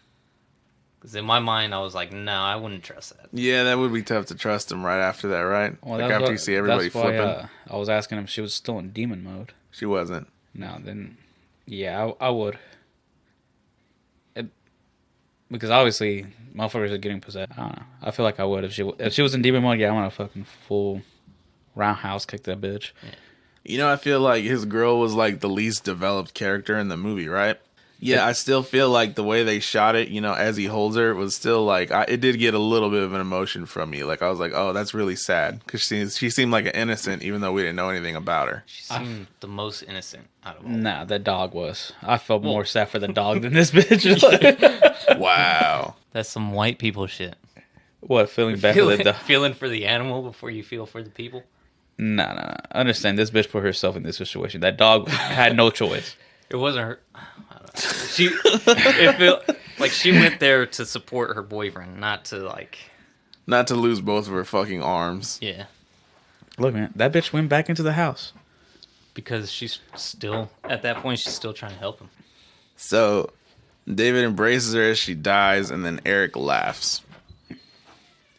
Because in my mind, I was like, no, I wouldn't trust that. Yeah, that would be tough to trust him right after that, right? Well, like after you see everybody flipping. I was asking if she was still in demon mode. She wasn't. No, then, yeah, I would. Because obviously, motherfuckers are getting possessed. I don't know. I feel like I would if she was in demon mode. Yeah, I want to fucking full roundhouse kick that bitch. Yeah. You know, I feel like his girl was like the least developed character in the movie, right? Yeah, I still feel like the way they shot it, you know, as he holds her, was still like, it did get a little bit of an emotion from me. Like, I was like, oh, that's really sad. Because she seemed like an innocent, even though we didn't know anything about her. She seemed the most innocent out of all. Nah, that dog was. I felt more sad for the dog than this bitch. Wow. That's some white people shit. What, feeling bad for the dog? Feeling for the animal before you feel for the people? Nah. I understand. This bitch put herself in this situation. That dog had no choice. It wasn't her. I don't know. It felt like she went there to support her boyfriend, not to like. Not to lose both of her fucking arms. Yeah. Look, man, that bitch went back into the house. Because she's still, at that point, she's still trying to help him. So, David embraces her as she dies, and then Eric laughs.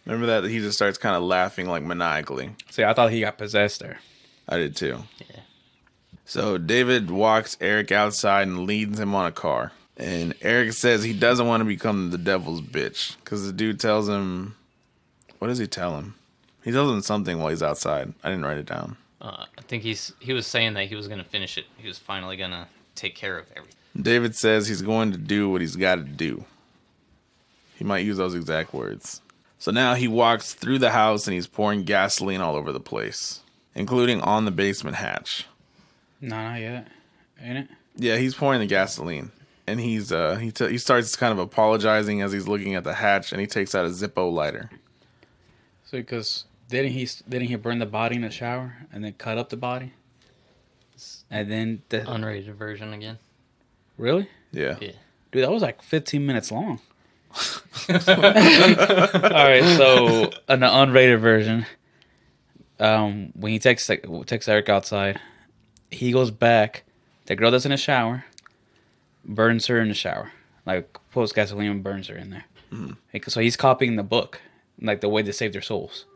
Remember that? He just starts kind of laughing like maniacally. See, I thought he got possessed there. I did too. Yeah. So David walks Eric outside and leads him on a car. And Eric says he doesn't want to become the devil's bitch. Because the dude tells him... What does he tell him? He tells him something while he's outside. I didn't write it down. I think he was saying that he was going to finish it. He was finally going to take care of everything. David says he's going to do what he's got to do. He might use those exact words. So now he walks through the house and he's pouring gasoline all over the place. Including on the basement hatch. No, not yet. Ain't it? Yeah, he's pouring the gasoline. and he starts kind of apologizing as he's looking at the hatch, and he takes out a Zippo lighter. So because didn't he burn the body in the shower and then cut up the body? And then Unrated version again. Really? Yeah. Yeah. Dude, that was like 15 minutes long. All right, so in the unrated version, when he takes Eric outside, he goes back. The girl that's in the shower burns her in the shower, like pours gasoline and burns her in there. Mm-hmm. So he's copying the book, like the way they save their souls.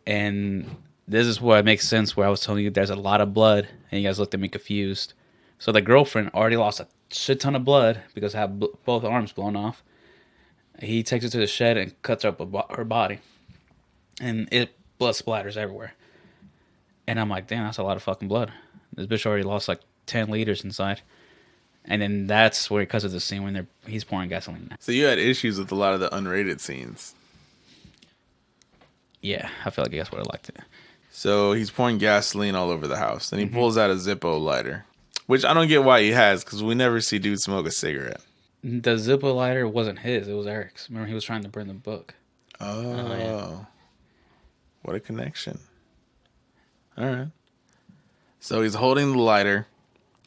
And this is where it makes sense. Where I was telling you, there's a lot of blood, and you guys looked at me confused. So the girlfriend already lost a shit ton of blood because I have both arms blown off. He takes her to the shed and cuts up her body, and blood splatters everywhere. And I'm like, damn, that's a lot of fucking blood. This bitch already lost like 10 liters inside. And then that's where he cuts to the scene when he's pouring gasoline. So you had issues with a lot of the unrated scenes. Yeah, I feel like I guess would have liked it. So he's pouring gasoline all over the house. Then he pulls out a Zippo lighter, which I don't get why he has, because we never see dude smoke a cigarette. The Zippo lighter wasn't his; it was Eric's. Remember, he was trying to burn the book. Oh, yeah. What a connection! All right. So he's holding the lighter,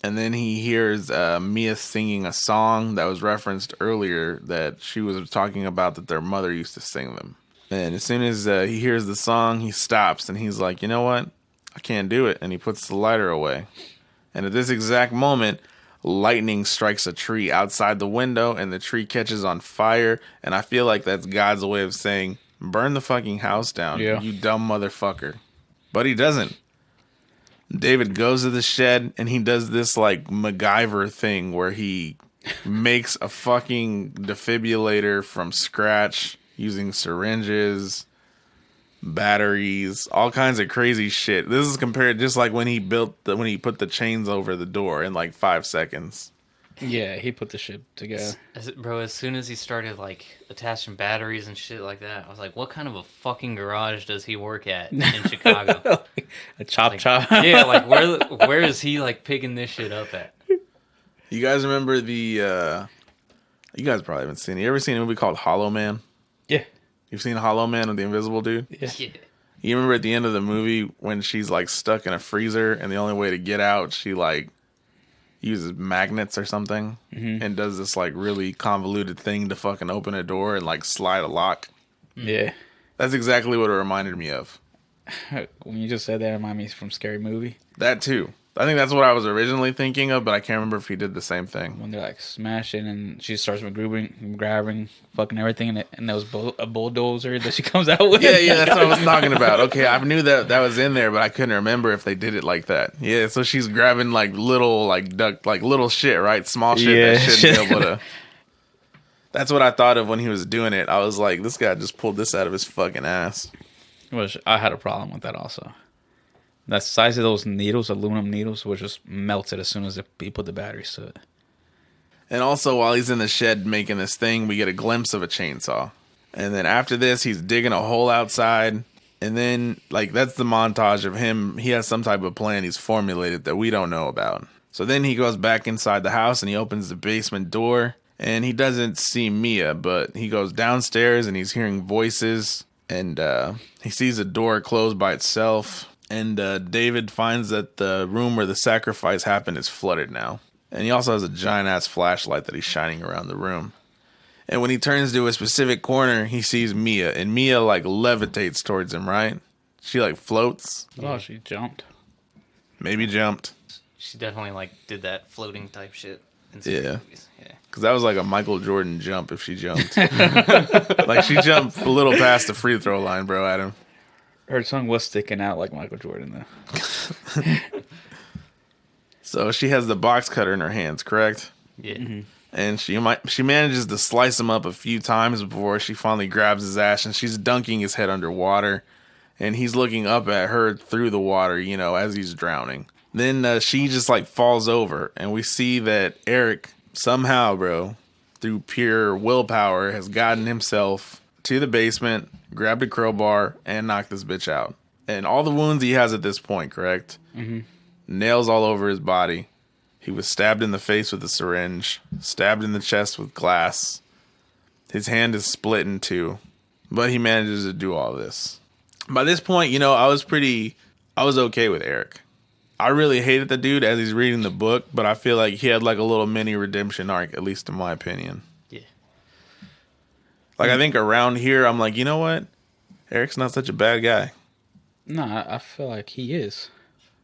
and then he hears Mia singing a song that was referenced earlier that she was talking about that their mother used to sing them. And as soon as he hears the song, he stops and he's like, you know what? I can't do it. And he puts the lighter away. And at this exact moment, lightning strikes a tree outside the window and the tree catches on fire. And I feel like that's God's way of saying, burn the fucking house down, you dumb motherfucker. But he doesn't. David goes to the shed and he does this like MacGyver thing where he makes a fucking defibrillator from scratch using syringes, batteries, all kinds of crazy shit. This is compared just like when he put the chains over the door in like 5 seconds. Yeah, he put the shit together. Bro, as soon as he started like attaching batteries and shit like that, I was like, what kind of a fucking garage does he work at in Chicago? A chop. Yeah, like where is he like picking this shit up at? You guys remember you guys probably haven't seen it. You ever seen a movie called Hollow Man? Yeah. You've seen Hollow Man with the invisible dude? Yeah. You remember at the end of the movie when she's like stuck in a freezer and the only way to get out, she like uses magnets or something and does this like really convoluted thing to fucking open a door and like slide a lock. Yeah. That's exactly what it reminded me of. When you just said that, it reminded me from Scary Movie. That too. I think that's what I was originally thinking of, but I can't remember if he did the same thing. When they're like smashing and she starts grabbing, fucking everything, and there was a bulldozer that she comes out with. Yeah, that's what I was talking about. Okay, I knew that was in there, but I couldn't remember if they did it like that. Yeah, so she's grabbing like little little shit, right? Small shit that shouldn't be able to. That's what I thought of when he was doing it. I was like, this guy just pulled this out of his fucking ass. Which I had a problem with that also. The size of those needles, aluminum needles, were just melted as soon as he put the batteries to it. And also, while he's in the shed making this thing, we get a glimpse of a chainsaw. And then after this, he's digging a hole outside. And then, like, that's the montage of him. He has some type of plan he's formulated that we don't know about. So then he goes back inside the house and he opens the basement door. And he doesn't see Mia, but he goes downstairs and he's hearing voices. And he sees a door closed by itself. And David finds that the room where the sacrifice happened is flooded now. And he also has a giant-ass flashlight that he's shining around the room. And when he turns to a specific corner, he sees Mia. And Mia, like, levitates towards him, right? She, like, floats. Oh, she jumped. Maybe jumped. She definitely, like, did that floating type shit. Yeah. Movies. Yeah. Because that was like a Michael Jordan jump if she jumped. Like, she jumped a little past the free throw line, bro, Adam. Her tongue was sticking out like Michael Jordan, though. So she has the box cutter in her hands, correct? Yeah. Mm-hmm. And she manages to slice him up a few times before she finally grabs his ass, and she's dunking his head underwater. And he's looking up at her through the water, you know, as he's drowning. Then she just, like, falls over, and we see that Eric somehow, bro, through pure willpower, has gotten himself to the basement, grabbed a crowbar, and knocked this bitch out. And all the wounds he has at this point, correct? Mm-hmm. Nails all over his body. He was stabbed in the face with a syringe, stabbed in the chest with glass. His hand is split in two, but he manages to do all this. By this point, you know, I was okay with Eric. I really hated the dude as he's reading the book, but I feel like he had like a little mini redemption arc, at least in my opinion. Yeah. Like, I think around here, I'm like, you know what? Eric's not such a bad guy. No, I feel like he is.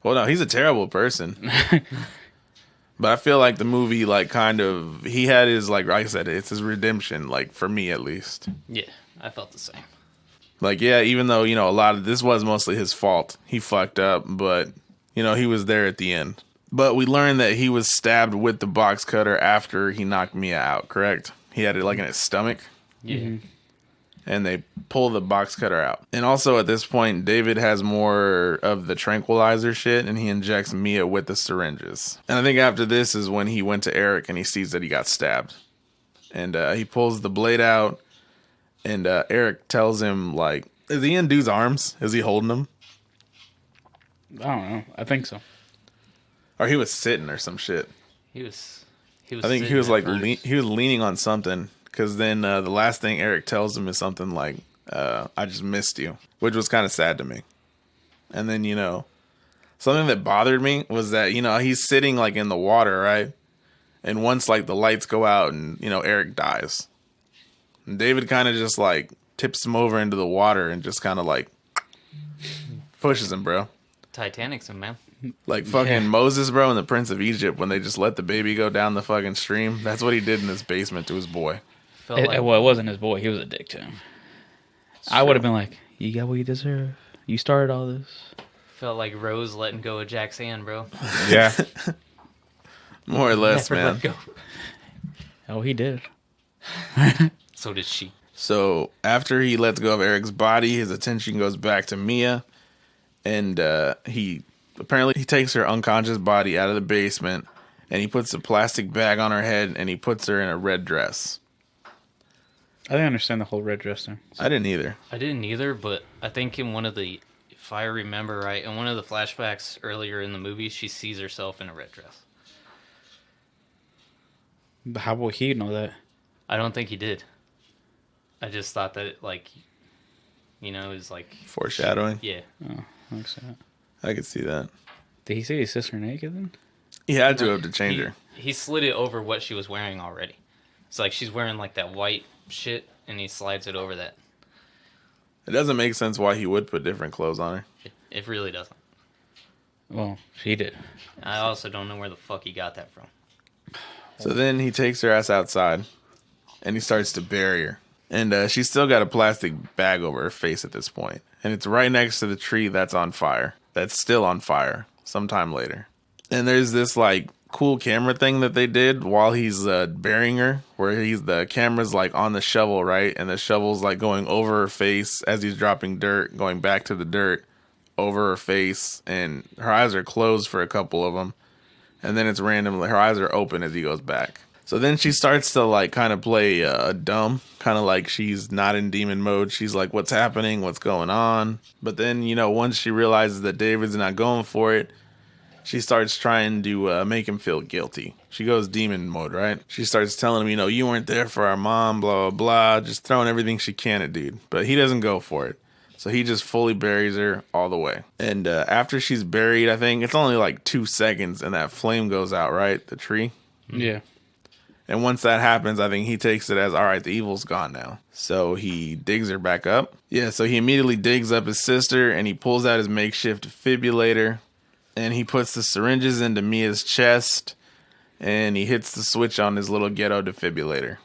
Well, no, he's a terrible person. But I feel like the movie, like, kind of, he had his, like I said, it's his redemption, like, for me at least. Yeah, I felt the same. Like, yeah, even though, you know, a lot of this was mostly his fault. He fucked up, but, you know, he was there at the end. But we learned that he was stabbed with the box cutter after he knocked Mia out, correct? He had it, like, in his stomach. Yeah. Mm-hmm. And they pull the box cutter out. And also at this point, David has more of the tranquilizer shit, and he injects Mia with the syringes. And I think after this is when he went to Eric and he sees that he got stabbed. And he pulls the blade out, and Eric tells him, like, is he in dude's arms? Is he holding him? I don't know. I think so. Or he was sitting or some shit. He was I think he sitting was at like, first. he was leaning on something. Because then the last thing Eric tells him is something like, I just missed you, which was kind of sad to me. And then, you know, something that bothered me was that, you know, he's sitting like in the water, right? And once like the lights go out and, you know, Eric dies. And David kind of just like tips him over into the water and just kind of like pushes him, bro. Titanic's him, man. Like fucking Moses, bro, and the Prince of Egypt when they just let the baby go down the fucking stream. That's what he did in his basement to his boy. Felt Well, like, it wasn't his boy. He was a dick to him. I would have been like, you got what you deserve. You started all this. felt like Rose letting go of Jack's hand, bro. Yeah. More or less, Never man. let go. Oh, he did. So did she. So after he lets go of Eric's body, his attention goes back to Mia, and he takes her unconscious body out of the basement, and he puts a plastic bag on her head, and he puts her in a red dress. I didn't understand the whole red dress thing. I didn't either. I didn't either, but I think in one of the, if I remember right, in one of the flashbacks earlier in the movie, she sees herself in a red dress. But how will he know that? I don't think he did. I just thought that, it, like, you know, it was like... Foreshadowing. Yeah. Oh, I don't see that. I could see that. Did he see his sister naked then? He had to have to change her. He slid it over what she was wearing already. It's like she's wearing, like, that white shit, and he slides it over that. It doesn't make sense why he would put different clothes on her. It really doesn't. Well, she did. I also don't know where the fuck he got that from. So then he takes her ass outside, and he starts to bury her. And she's still got a plastic bag over her face at this point. And it's right next to the tree that's on fire. That's still on fire sometime later. And there's this, like, cool camera thing that they did while he's burying her, where the camera's, like, on the shovel, right? And the shovel's, like, going over her face as he's dropping dirt, going back to the dirt, over her face. And her eyes are closed for a couple of them. And then it's randomly, her eyes are open as he goes back. So then she starts to like kind of play dumb, kind of like she's not in demon mode. She's like, what's happening? What's going on? But then, you know, once she realizes that David's not going for it, she starts trying to make him feel guilty. She goes demon mode, right? She starts telling him, you know, you weren't there for our mom, blah, blah, blah. Just throwing everything she can at dude. But he doesn't go for it. So he just fully buries her all the way. And after she's buried, I think it's only like 2 seconds and that flame goes out, right? The tree. Yeah. And once that happens, I think he takes it as, all right, the evil's gone now. So he digs her back up. Yeah, so he immediately digs up his sister and he pulls out his makeshift defibrillator and he puts the syringes into Mia's chest and he hits the switch on his little ghetto defibrillator.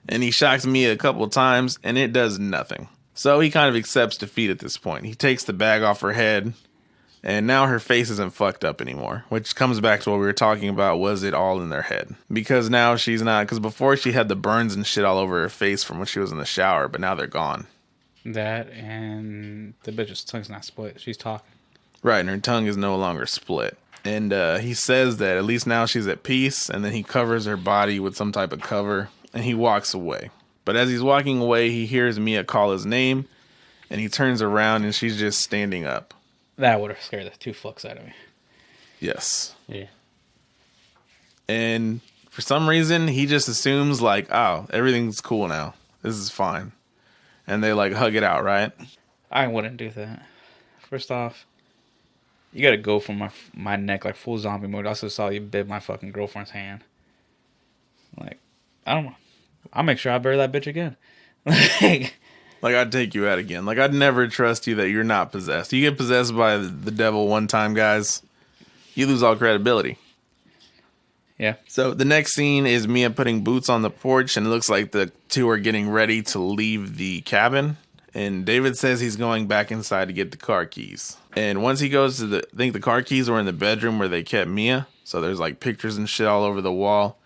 And he shocks Mia a couple of times and it does nothing. So he kind of accepts defeat at this point. He takes the bag off her head. And now her face isn't fucked up anymore, which comes back to what we were talking about. Was it all in their head? Because now she's not, because before she had the burns and shit all over her face from when she was in the shower, but now they're gone. That and the bitch's tongue's not split. She's talking. Right, and her tongue is no longer split. And he says that at least now she's at peace, and then he covers her body with some type of cover, and he walks away. But as he's walking away, he hears Mia call his name, and he turns around, and she's just standing up. That would have scared the two fucks out of me. Yes. Yeah. And for some reason, he just assumes like, oh, everything's cool now. This is fine. And they like hug it out, right? I wouldn't do that. First off, you gotta go for my neck like full zombie mode. I also saw you bit my fucking girlfriend's hand. Like, I don't know. I'll make sure I bury that bitch again. Like, Like, I'd take you out again. Like, I'd never trust you that you're not possessed. You get possessed by the devil one time, guys, you lose all credibility. yeah. So the next scene is Mia putting Boots on the porch, and it looks like the two are getting ready to leave the cabin. And David says he's going back inside to get the car keys. And once he goes to I think the car keys were in the bedroom where they kept Mia. So there's like pictures and shit all over the wall.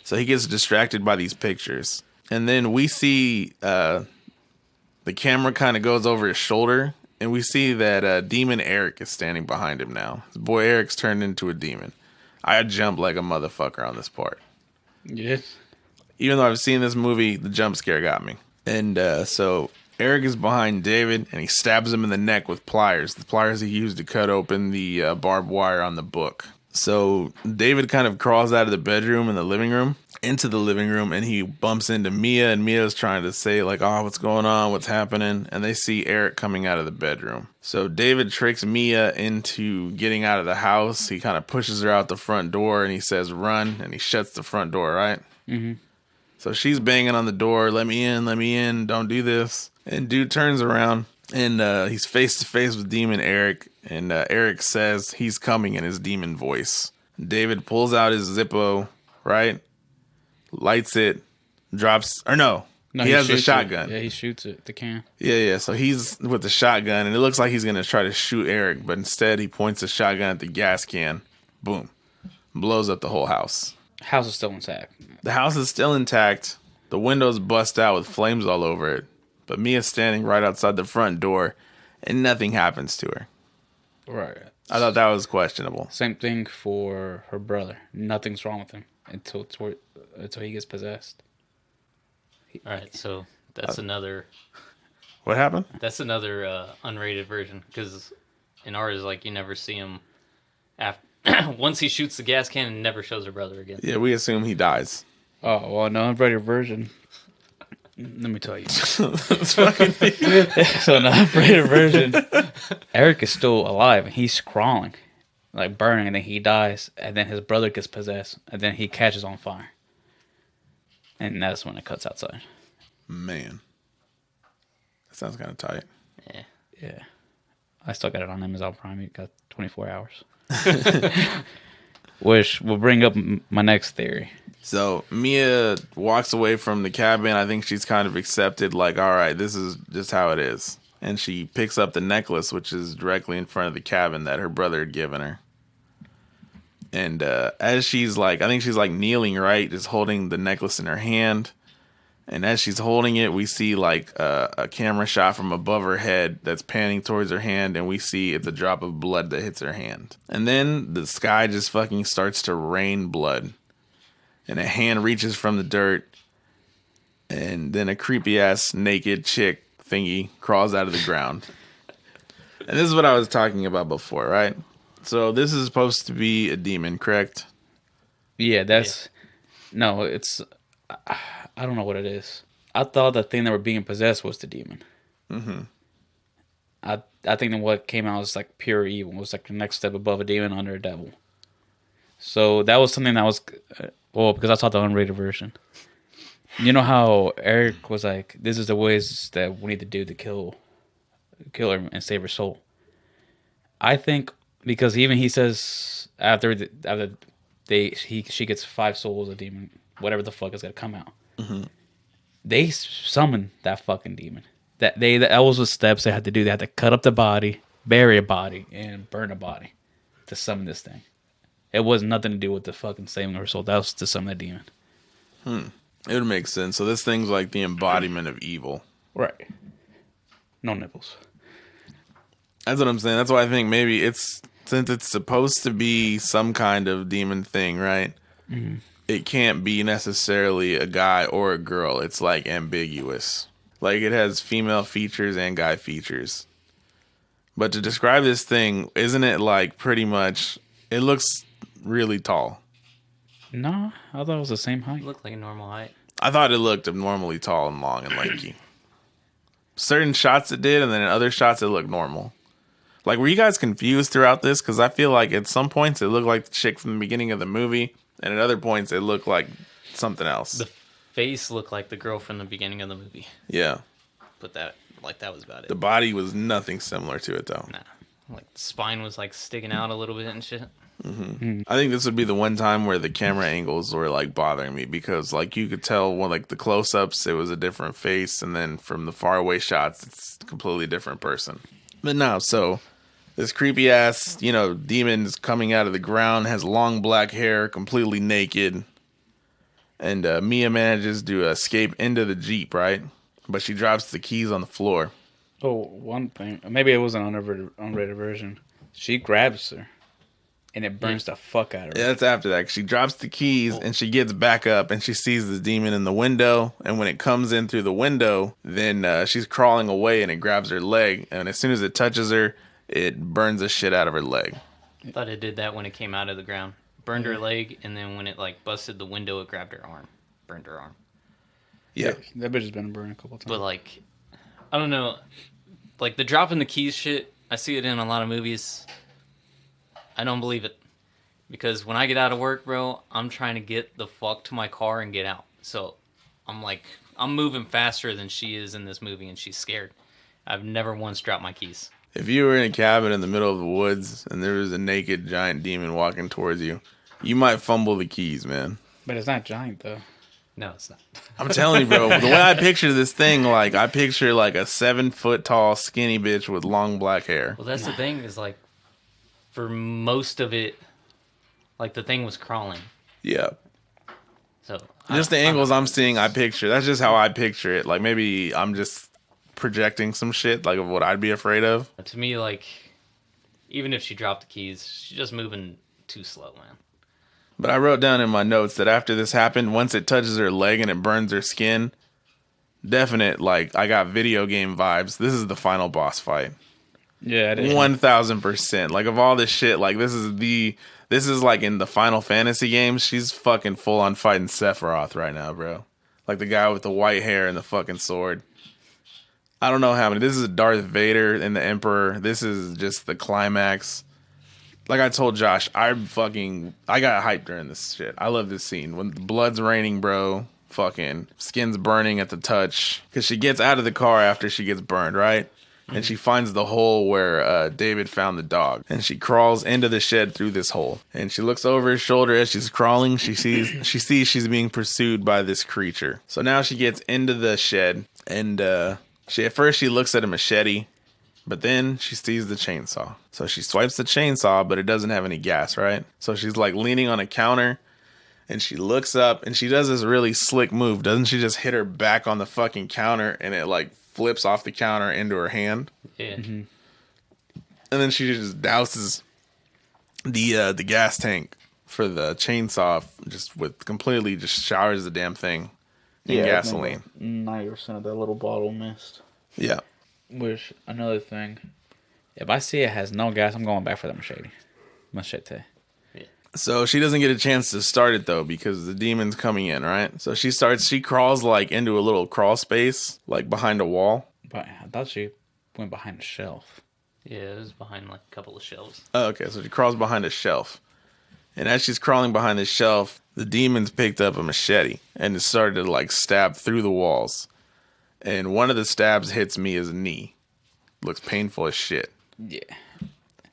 So he gets distracted by these pictures. And then we see the camera kind of goes over his shoulder. And we see that Demon Eric is standing behind him now. His boy Eric's turned into a demon. I jumped like a motherfucker on this part. Yeah. Even though I've seen this movie, the jump scare got me. And so Eric is behind David, and he stabs him in the neck with pliers. The pliers he used to cut open the barbed wire on the book. So David kind of crawls out of the bedroom and the living room into the living room, and he bumps into Mia, and Mia's trying to say like, oh, what's going on? What's happening? And they see Eric coming out of the bedroom. So David tricks Mia into getting out of the house. He kind of pushes her out the front door, and he says, run, and he shuts the front door, right? Mm-hmm. So she's banging on the door, let me in, don't do this. And dude turns around, and he's face to face with Demon Eric, and Eric says he's coming in his demon voice. David pulls out his Zippo, right? Lights it, drops, or no, he has the shoots shotgun. it. Yeah, he shoots it. The can. Yeah. So he's with the shotgun, and it looks like he's going to try to shoot Eric, but instead he points the shotgun at the gas can. Boom. Blows up the whole house. House is still intact. The house is still intact. The windows bust out with flames all over it. But Mia's standing right outside the front door, and nothing happens to her. Right. I thought that was questionable. Same thing for her brother. Nothing's wrong with him until he gets possessed. All right, so that's another What happened? unrated version, because in ours, like, you never see him after once he shoots the gas can, and never shows her brother again. Yeah, we assume he dies. Oh, well, no, unrated version. Let me tell you. It's fucking So in the unrated version, Eric is still alive and he's crawling, like burning, and then he dies, and then his brother gets possessed, and then he catches on fire. And that's when it cuts outside. Man. That sounds kind of tight. Yeah. Yeah. I still got it on Amazon Prime. You got 24 hours. Which will bring up my next theory. So Mia walks away from the cabin. I think she's kind of accepted, like, all right, this is just how it is. And she picks up the necklace, which is directly in front of the cabin that her brother had given her. And as she's like, I think she's like kneeling, right? Just holding the necklace in her hand. And as she's holding it, we see like a camera shot from above her head that's panning towards her hand. And we see it's a drop of blood that hits her hand. And then the sky just fucking starts to rain blood. And a hand reaches from the dirt. And then a creepy ass naked chick thingy crawls out of the ground. And this is what I was talking about before, right? So this is supposed to be a demon, correct? Yeah, that's... Yeah. No, it's... I don't know what it is. I thought the thing that were being possessed was the demon. Mm-hmm. I think that what came out was like pure evil. It was like the next step above a demon, under a devil. So that was something that was... well, because I saw the unrated version. You know how Eric was like, this is the ways that we need to do to kill her and save her soul. I think because even he says after she gets 5 souls of demon, whatever the fuck is gonna come out. Mm-hmm. They summon that fucking demon. That was the steps they had to do. They had to cut up the body, bury a body, and burn a body to summon this thing. It was nothing to do with the fucking saving her soul. That was to summon the demon. It would make sense. So this thing's like the embodiment of evil. Right. No nipples. That's what I'm saying. That's why I think maybe since it's supposed to be some kind of demon thing, right? Mm-hmm. It can't be necessarily a guy or a girl. It's like ambiguous. Like it has female features and guy features. But to describe this thing, isn't it like pretty much It looks really tall. No, I thought it was the same height. It looked like a normal height. I thought it looked abnormally tall and long and lanky. Certain shots it did, and then in other shots it looked normal. Like, were you guys confused throughout this? Because I feel like at some points it looked like the chick from the beginning of the movie, and at other points it looked like something else. The face looked like the girl from the beginning of the movie. Yeah. But that was about it. The body was nothing similar to it, though. Nah. Like, the spine was, like, sticking out a little bit and shit. I think this would be the one time where the camera angles were, like, bothering me. Because, like, you could tell when, like, the close-ups, it was a different face. And then from the faraway shots, it's a completely different person. But no, so this creepy-ass, demon is coming out of the ground, has long black hair, completely naked. And Mia manages to escape into the Jeep, right? But she drops the keys on the floor. Oh, one thing. Maybe it was an unrated version. She grabs her, and it burns the fuck out of her. Yeah, that's after that. She drops the keys, and she gets back up, and she sees the demon in the window. And when it comes in through the window, then she's crawling away, and it grabs her leg. And as soon as it touches her, it burns the shit out of her leg. I thought it did that when it came out of the ground. Burned her leg, and then when it, like, busted the window, it grabbed her arm. Burned her arm. Yeah. That bitch has been burned a couple times. But, like, I don't know. Like, the dropping the keys shit, I see it in a lot of movies. I don't believe it. Because when I get out of work, bro, I'm trying to get the fuck to my car and get out. So, I'm moving faster than she is in this movie, and she's scared. I've never once dropped my keys. If you were in a cabin in the middle of the woods, and there was a naked giant demon walking towards you, you might fumble the keys, man. But it's not giant, though. No, it's not. I'm telling you, bro. The way I picture this thing, like, I picture, like, a 7-foot tall, skinny bitch with long black hair. Well, that's the thing, is, like, for most of it, like, the thing was crawling. Yeah. So Just the angles I'm seeing, I picture. That's just how I picture it. Like, maybe I'm just projecting some shit, like, of what I'd be afraid of. To me, like, even if she dropped the keys, she's just moving too slow, man. But I wrote down in my notes that after this happened, once it touches her leg and it burns her skin, definite, like, I got video game vibes. This is the final boss fight. Yeah, it is. 1000%. Like, of all this shit, like, this is like in the Final Fantasy games, she's fucking full on fighting Sephiroth right now, bro. Like the guy with the white hair and the fucking sword. I don't know how many. This is Darth Vader and the Emperor. This is just the climax. Like I told Josh, I got hyped during this shit. I love this scene. When the blood's raining, bro. Fucking skin's burning at the touch. Because she gets out of the car after she gets burned, right? And she finds the hole where David found the dog. And she crawls into the shed through this hole. And she looks over her shoulder as she's crawling. She sees she's being pursued by this creature. So now she gets into the shed. And at first she looks at a machete. But then she sees the chainsaw. So she swipes the chainsaw, but it doesn't have any gas, right? So she's like leaning on a counter. And she looks up and she does this really slick move. Doesn't she just hit her back on the fucking counter and it like flips off the counter into her hand? Yeah. Mm-hmm. And then she just douses the gas tank for the chainsaw, just showers the damn thing in gasoline. 90% of that little bottle missed. Yeah. Which, another thing, if I see it has no gas, I'm going back for the machete. So she doesn't get a chance to start it though because the demon's coming in, right? So she crawls like into a little crawl space, like behind a wall. But I thought she went behind a shelf. Yeah, it was behind like a couple of shelves. Oh, okay, so she crawls behind a shelf. And as she's crawling behind the shelf, the demon's picked up a machete and it started to like stab through the walls. And one of the stabs hits Mia's knee. Looks painful as shit. Yeah.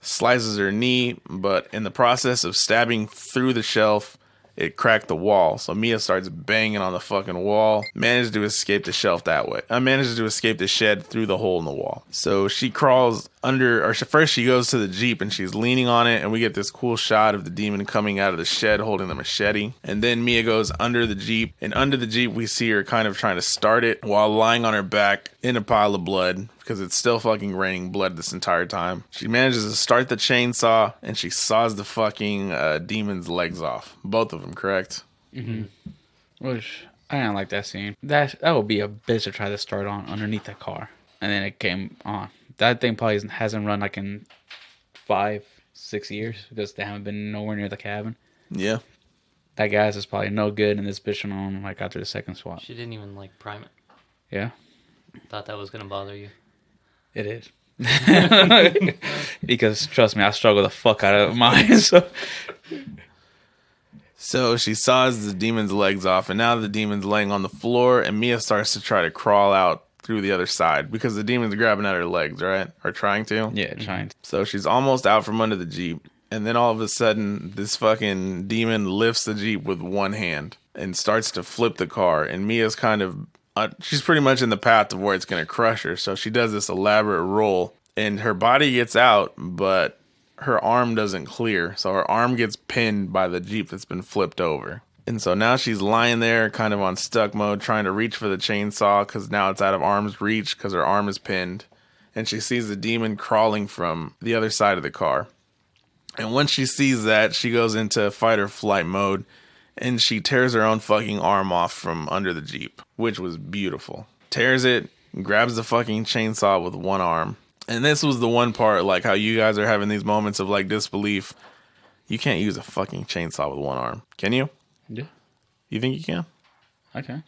Slices her knee, but in the process of stabbing through the shelf, it cracked the wall. So Mia starts banging on the fucking wall. Managed to escape the shelf that way. I managed to escape the shed through the hole in the wall. So she crawls first she goes to the Jeep and she's leaning on it. And we get this cool shot of the demon coming out of the shed holding the machete. And then Mia goes under the Jeep. And under the Jeep, we see her kind of trying to start it while lying on her back in a pile of blood. Because it's still fucking raining blood this entire time. She manages to start the chainsaw and she saws the fucking demon's legs off. Both of them, correct? Mm-hmm. Which, I didn't like that scene. That would be a bitch to try to start on underneath that car. And then it came on. That thing probably hasn't run like in 5 6 years because they haven't been nowhere near the cabin. Yeah. That gas is probably no good, and this bitch went on like after the second swap. She didn't even like prime it. Yeah, Thought that was gonna bother you. it is. Because trust me, I struggle the fuck out of mine. So So she saws the demon's legs off, and now the demon's laying on the floor, and Mia starts to try to crawl out through the other side because the demon's grabbing at her legs, right? Or trying to. yeah, trying to. So she's almost out from under the Jeep, and then all of a sudden, this fucking demon lifts the Jeep with one hand and starts to flip the car, and Mia's kind of, she's pretty much in the path of where it's going to crush her, so she does this elaborate roll, and her body gets out, but her arm doesn't clear, so her arm gets pinned by the Jeep that's been flipped over. And so now she's lying there kind of on stuck mode, trying to reach for the chainsaw because now it's out of arm's reach because her arm is pinned. And she sees the demon crawling from the other side of the car. And once she sees that, she goes into fight or flight mode and she tears her own fucking arm off from under the Jeep, which was beautiful. Tears it, grabs the fucking chainsaw with one arm. And this was the one part, like how you guys are having these moments of like disbelief. You can't use a fucking chainsaw with one arm. Can you? Yeah, You think you can? okay.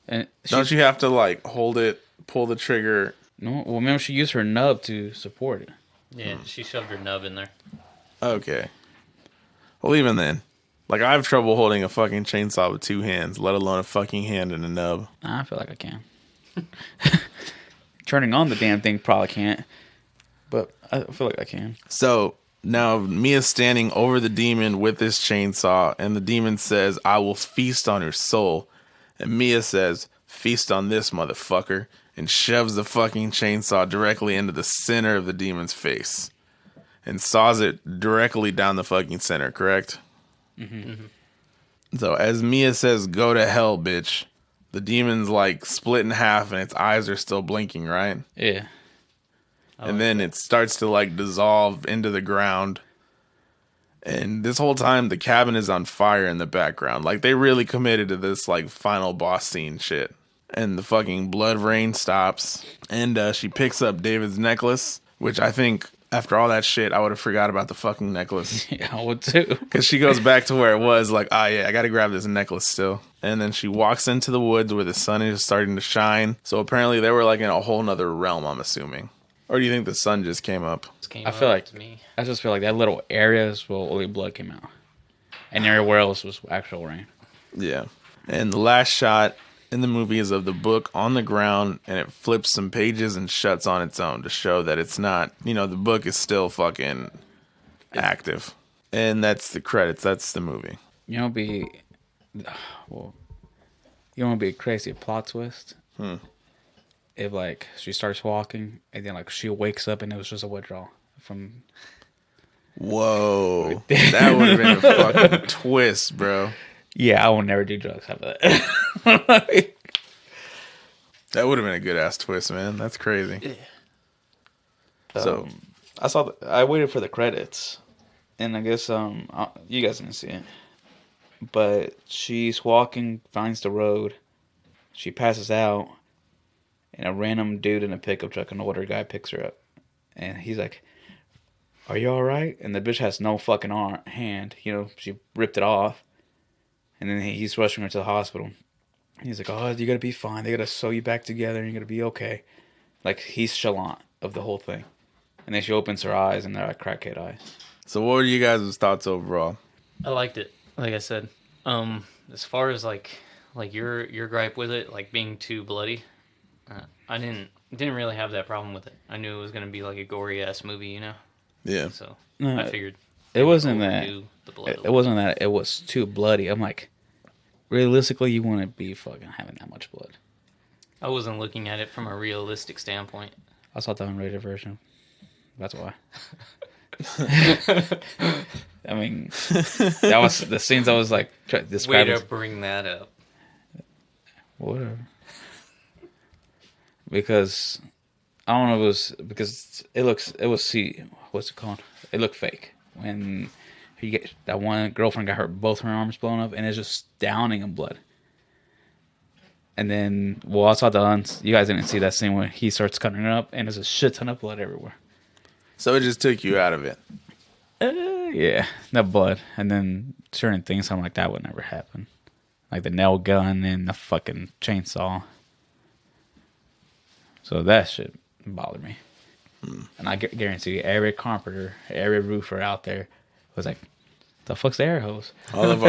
And Don't you have to like hold it, pull the trigger? No, well, remember she used her nub to support it. Yeah, she shoved her nub in there. Okay. Well, even then, like I have trouble holding a fucking chainsaw with two hands, let alone a fucking hand and a nub. I feel like I can. Turning on the damn thing probably can't, but I feel like I can. So now Mia's standing over the demon with this chainsaw, and the demon says, "I will feast on your soul." And Mia says, "Feast on this, motherfucker," and shoves the fucking chainsaw directly into the center of the demon's face. And saws it directly down the fucking center, correct? Mm-hmm. So as Mia says, "Go to hell, bitch," the demon's like split in half and its eyes are still blinking, right? Yeah. And then it starts to like dissolve into the ground. And this whole time the cabin is on fire in the background. Like they really committed to this like final boss scene shit. And the fucking blood rain stops. And she picks up David's necklace, which I think after all that shit, I would have forgot about the fucking necklace. Yeah, I would too. Because she goes back to where it was, like, ah, yeah, I got to grab this necklace still. And then she walks into the woods where the sun is starting to shine. So apparently they were like in a whole nother realm, I'm assuming. Or do you think the sun just came up? I feel like I just feel like that little area is where only blood came out, and everywhere else was actual rain. Yeah. And the last shot in the movie is of the book on the ground, and it flips some pages and shuts on its own to show that it's not, you know, the book is still fucking active. And that's the credits. That's the movie. You know, well, you know, it'd be a crazy plot twist. If like she starts walking and then like she wakes up and it was just a withdrawal from. Whoa, that would have been a fucking twist, bro. Yeah, I will never do drugs after that. That would have been a good ass twist, man. That's crazy. So I waited for the credits, and I guess you guys didn't see it, but she's walking, finds the road, she passes out, and a random dude in a pickup truck, an older guy, picks her up, and he's like, "Are you all right?" And the bitch has no fucking hand, you know, she ripped it off, and then he's rushing her to the hospital. He's like, "Oh, you gotta be fine. They gotta sew you back together, and you're gonna be okay." Like he's chalant of the whole thing. And then she opens her eyes, and they're like crackhead eyes. what were you guys' thoughts overall? I liked it. Like I said, as far as like your gripe with it, like being too bloody, I didn't really have that problem with it. I knew it was gonna be like a gory ass movie, you know. Yeah. So No, I figured it wasn't that. overdo the blood. It wasn't that. It was too bloody. I'm like, realistically, you wouldn't be fucking having that much blood. I wasn't looking at it from a realistic standpoint. I saw the unrated version. That's why. I mean, that was the scenes I was like Way describing. to bring that up. Whatever. Because I don't know if it was because it was what's it called? It looked fake when that one girlfriend got both her arms blown up and it's just downing in blood. And then, well, I saw you guys didn't see that scene when he starts cutting it up and there's a shit ton of blood everywhere. So it just took you out of it. Yeah, the blood, and then certain things. Something like that would never happen, like the nail gun and the fucking chainsaw. So that shit bothered me. And I guarantee you, every carpenter, every roofer out there was like, "The fuck's the air hose?" All of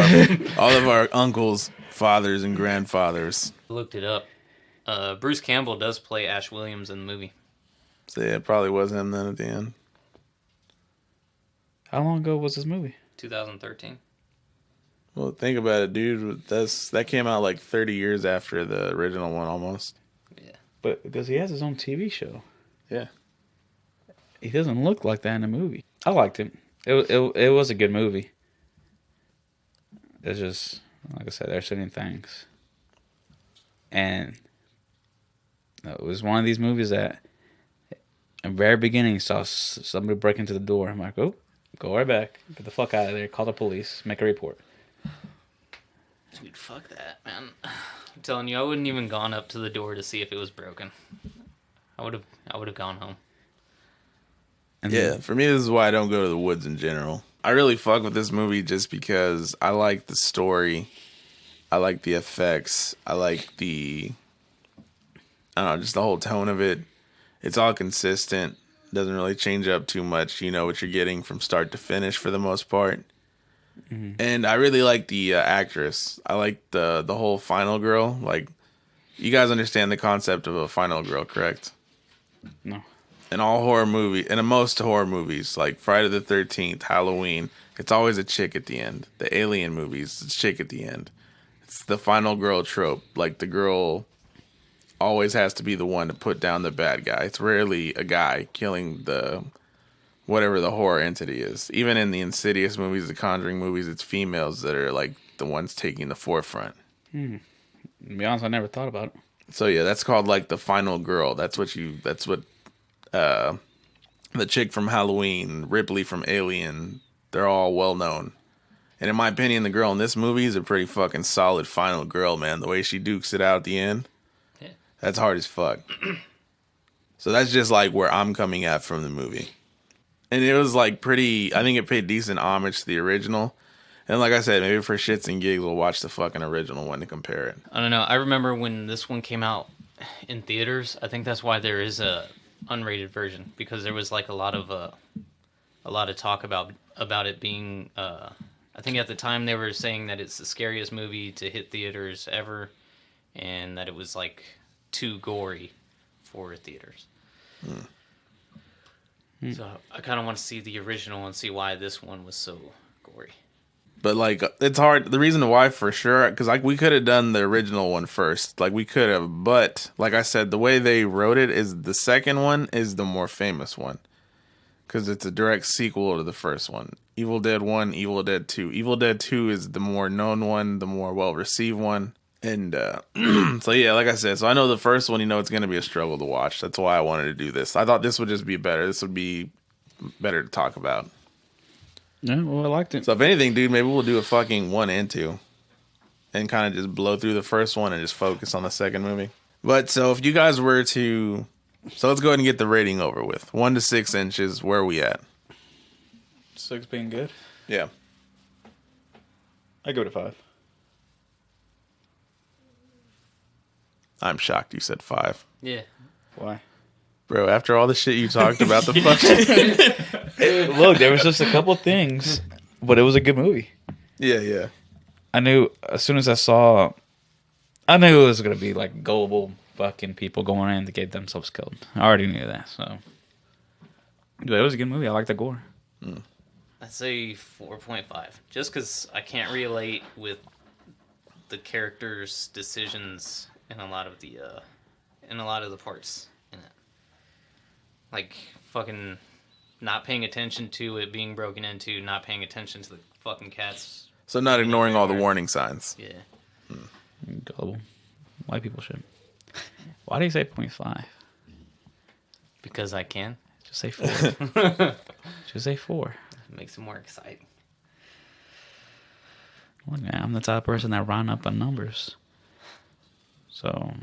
our uncles, fathers, and grandfathers. I looked it up. Bruce Campbell does play Ash Williams in the movie. So yeah, it probably was him then at the end. How long ago was this movie? 2013. Well, think about it, dude. That came out like 30 years after the original one, almost. Yeah. But because he has his own TV show, Yeah. he doesn't look like that in the movie. I liked it. It was a good movie. It's just like I said, there's certain things, and it was one of these movies that, in the very beginning, saw somebody break into the door. I'm like, oh, go right back, get the fuck out of there, call the police, make a report. Dude, fuck that, man. I'm telling you, I wouldn't even gone up to the door to see if it was broken. I would have gone home. And Yeah, for me, this is why I don't go to the woods in general. I really fuck with this movie just because I like the story. I like the effects. I like I don't know, just the whole tone of it. It's all consistent. Doesn't really change up too much. You know what you're getting from start to finish for the most part. Mm-hmm. And I really like the actress. I like the whole final girl. Like, you guys understand the concept of a final girl, correct? No. In all horror movies, and in most horror movies, like Friday the 13th, Halloween, it's always a chick at the end. The Alien movies, it's a chick at the end. It's the final girl trope. Like, the girl always has to be the one to put down the bad guy. It's rarely a guy killing whatever the horror entity is. Even in the Insidious movies, the Conjuring movies, it's females that are like the ones taking the forefront. To be honest, I never thought about it. So yeah, that's called like the final girl. That's what the chick from Halloween, Ripley from Alien, they're all well known. And in my opinion, the girl in this movie is a pretty fucking solid final girl, man. The way she dukes it out at the end, Yeah. that's hard as fuck. So that's just like where I'm coming at from the movie. And it was like I think it paid decent homage to the original. And like I said, maybe for shits and gigs, we'll watch the fucking original one to compare it. I don't know. I remember when this one came out in theaters. I think that's why there is a unrated version, because there was like a lot of talk about it being. I think at the time they were saying that it's the scariest movie to hit theaters ever, and that it was like too gory for theaters. So I kind of want to see the original and see why this one was so gory. But like, it's hard. The reason why, for sure, because like we could have done the original one first, like we could have. But like I said, the way they wrote it is the second one is the more famous one, because it's a direct sequel to the first one. Evil Dead 1, Evil Dead 2. Evil Dead 2 is the more known one, the more well received one. And so yeah, like I said, so I know the first one, you know, it's going to be a struggle to watch. That's why I wanted to do this. I thought this would just be better. This would be better to talk about. Yeah, well, I liked it. So if anything, dude, maybe we'll do a fucking 1 and 2 and kind of just blow through the first one and just focus on the second movie. But so if you guys were to, so let's go ahead and get the rating over with. 1 to 6 inches, where are we at? 6 being good. Yeah. I go to 5. I'm shocked you said 5. Yeah. Why? Bro, after all the shit you talked about the fucking... Look, there was just a couple things, but it was a good movie. Yeah. I knew as soon as I knew it was gonna be like gullible fucking people going in to get themselves killed. I already knew that, so. But it was a good movie. I like the gore. I'd say 4.5, just because I can't relate with the characters' decisions in a lot of the parts in it. Like fucking not paying attention to it being broken into, not paying attention to the fucking cats. So not ignoring all the warning signs. Yeah. Gullible. White people should. Why do you say 0.5? Because I can. Just say 4. Just say 4. It makes it more exciting. Look, man, I'm the type of person that round up on numbers. So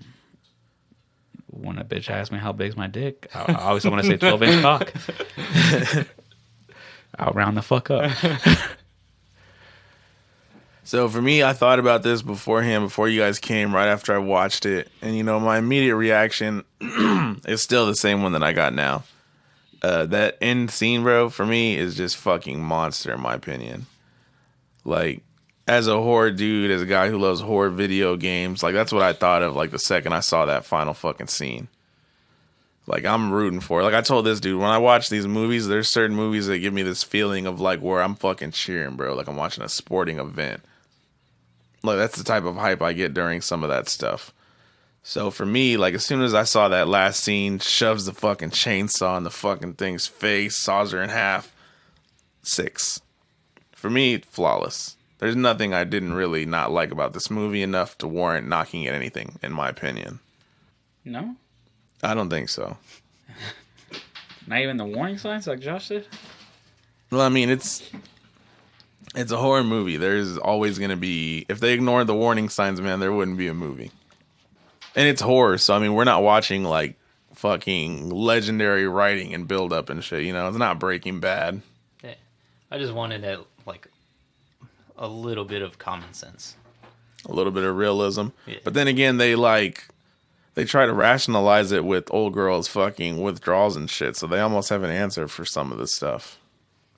when a bitch asks me how big's my dick, I always want to say 12-inch cock. I'll round the fuck up. So for me, I thought about this beforehand, before you guys came, right after I watched it. And, you know, my immediate reaction is still the same one that I got now. That end scene, bro, for me is just fucking monster, in my opinion. Like, as a horror dude, as a guy who loves horror video games, like, that's what I thought of, like, the second I saw that final fucking scene. Like, I'm rooting for it. Like, I told this dude, when I watch these movies, there's certain movies that give me this feeling of, like, where I'm fucking cheering, bro. Like, I'm watching a sporting event. Like, that's the type of hype I get during some of that stuff. So for me, like, as soon as I saw that last scene, shoves the fucking chainsaw in the fucking thing's face, saws her in half, 6. For me, flawless. There's nothing I didn't really not like about this movie enough to warrant knocking at anything, in my opinion. No? I don't think so. Not even the warning signs like Josh said? Well, I mean, it's a horror movie. There's always going to be... If they ignored the warning signs, man, there wouldn't be a movie. And it's horror, so, I mean, we're not watching, like, fucking legendary writing and build-up and shit, you know? It's not Breaking Bad. Yeah. I just wanted a little bit of common sense. A little bit of realism. Yeah. But then again, they try to rationalize it with old girls fucking withdrawals and shit, so they almost have an answer for some of this stuff.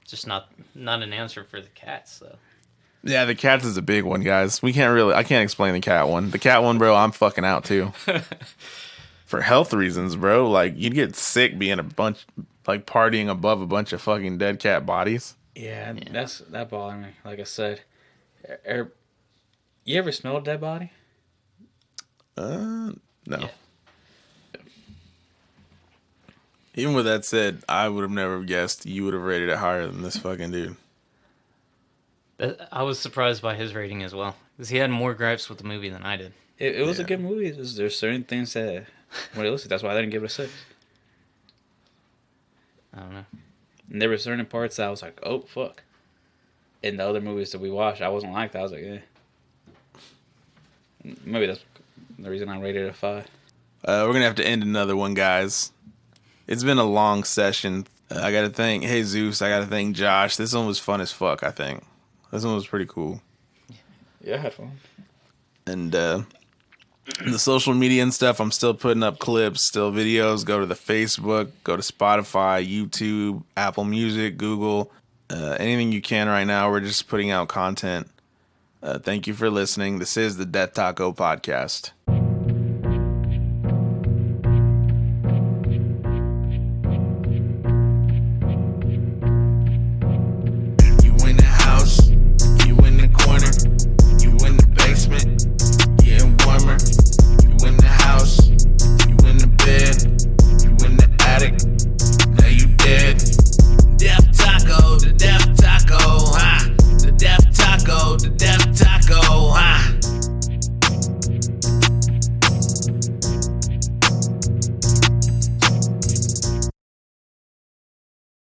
Just not an answer for the cats, though. Yeah, the cats is a big one, guys. I can't explain the cat one. The cat one, bro, I'm fucking out too. For health reasons, bro. Like, you'd get sick being partying above a bunch of fucking dead cat bodies. Yeah, that bothered me. Like I said, you ever smell a dead body? No. Yeah. Even with that said, I would have never guessed you would have rated it higher than this fucking dude. I was surprised by his rating as well, because he had more gripes with the movie than I did. It was a good movie. There's certain things that were realistic. That's why I didn't give it a 6. I don't know. And there were certain parts that I was like, oh, fuck. In the other movies that we watched, I wasn't like that. I was like, eh. Maybe that's the reason I rated it a 5. We're going to have to end another one, guys. It's been a long session. I got to thank Jesus. I got to thank Josh. This one was fun as fuck, I think. This one was pretty cool. Yeah, I had fun. And the social media and stuff, I'm still putting up clips, still videos. Go to the Facebook, go to Spotify, YouTube, Apple Music, Google, anything you can right now. We're just putting out content. Thank you for listening. This is the Death Taco Podcast.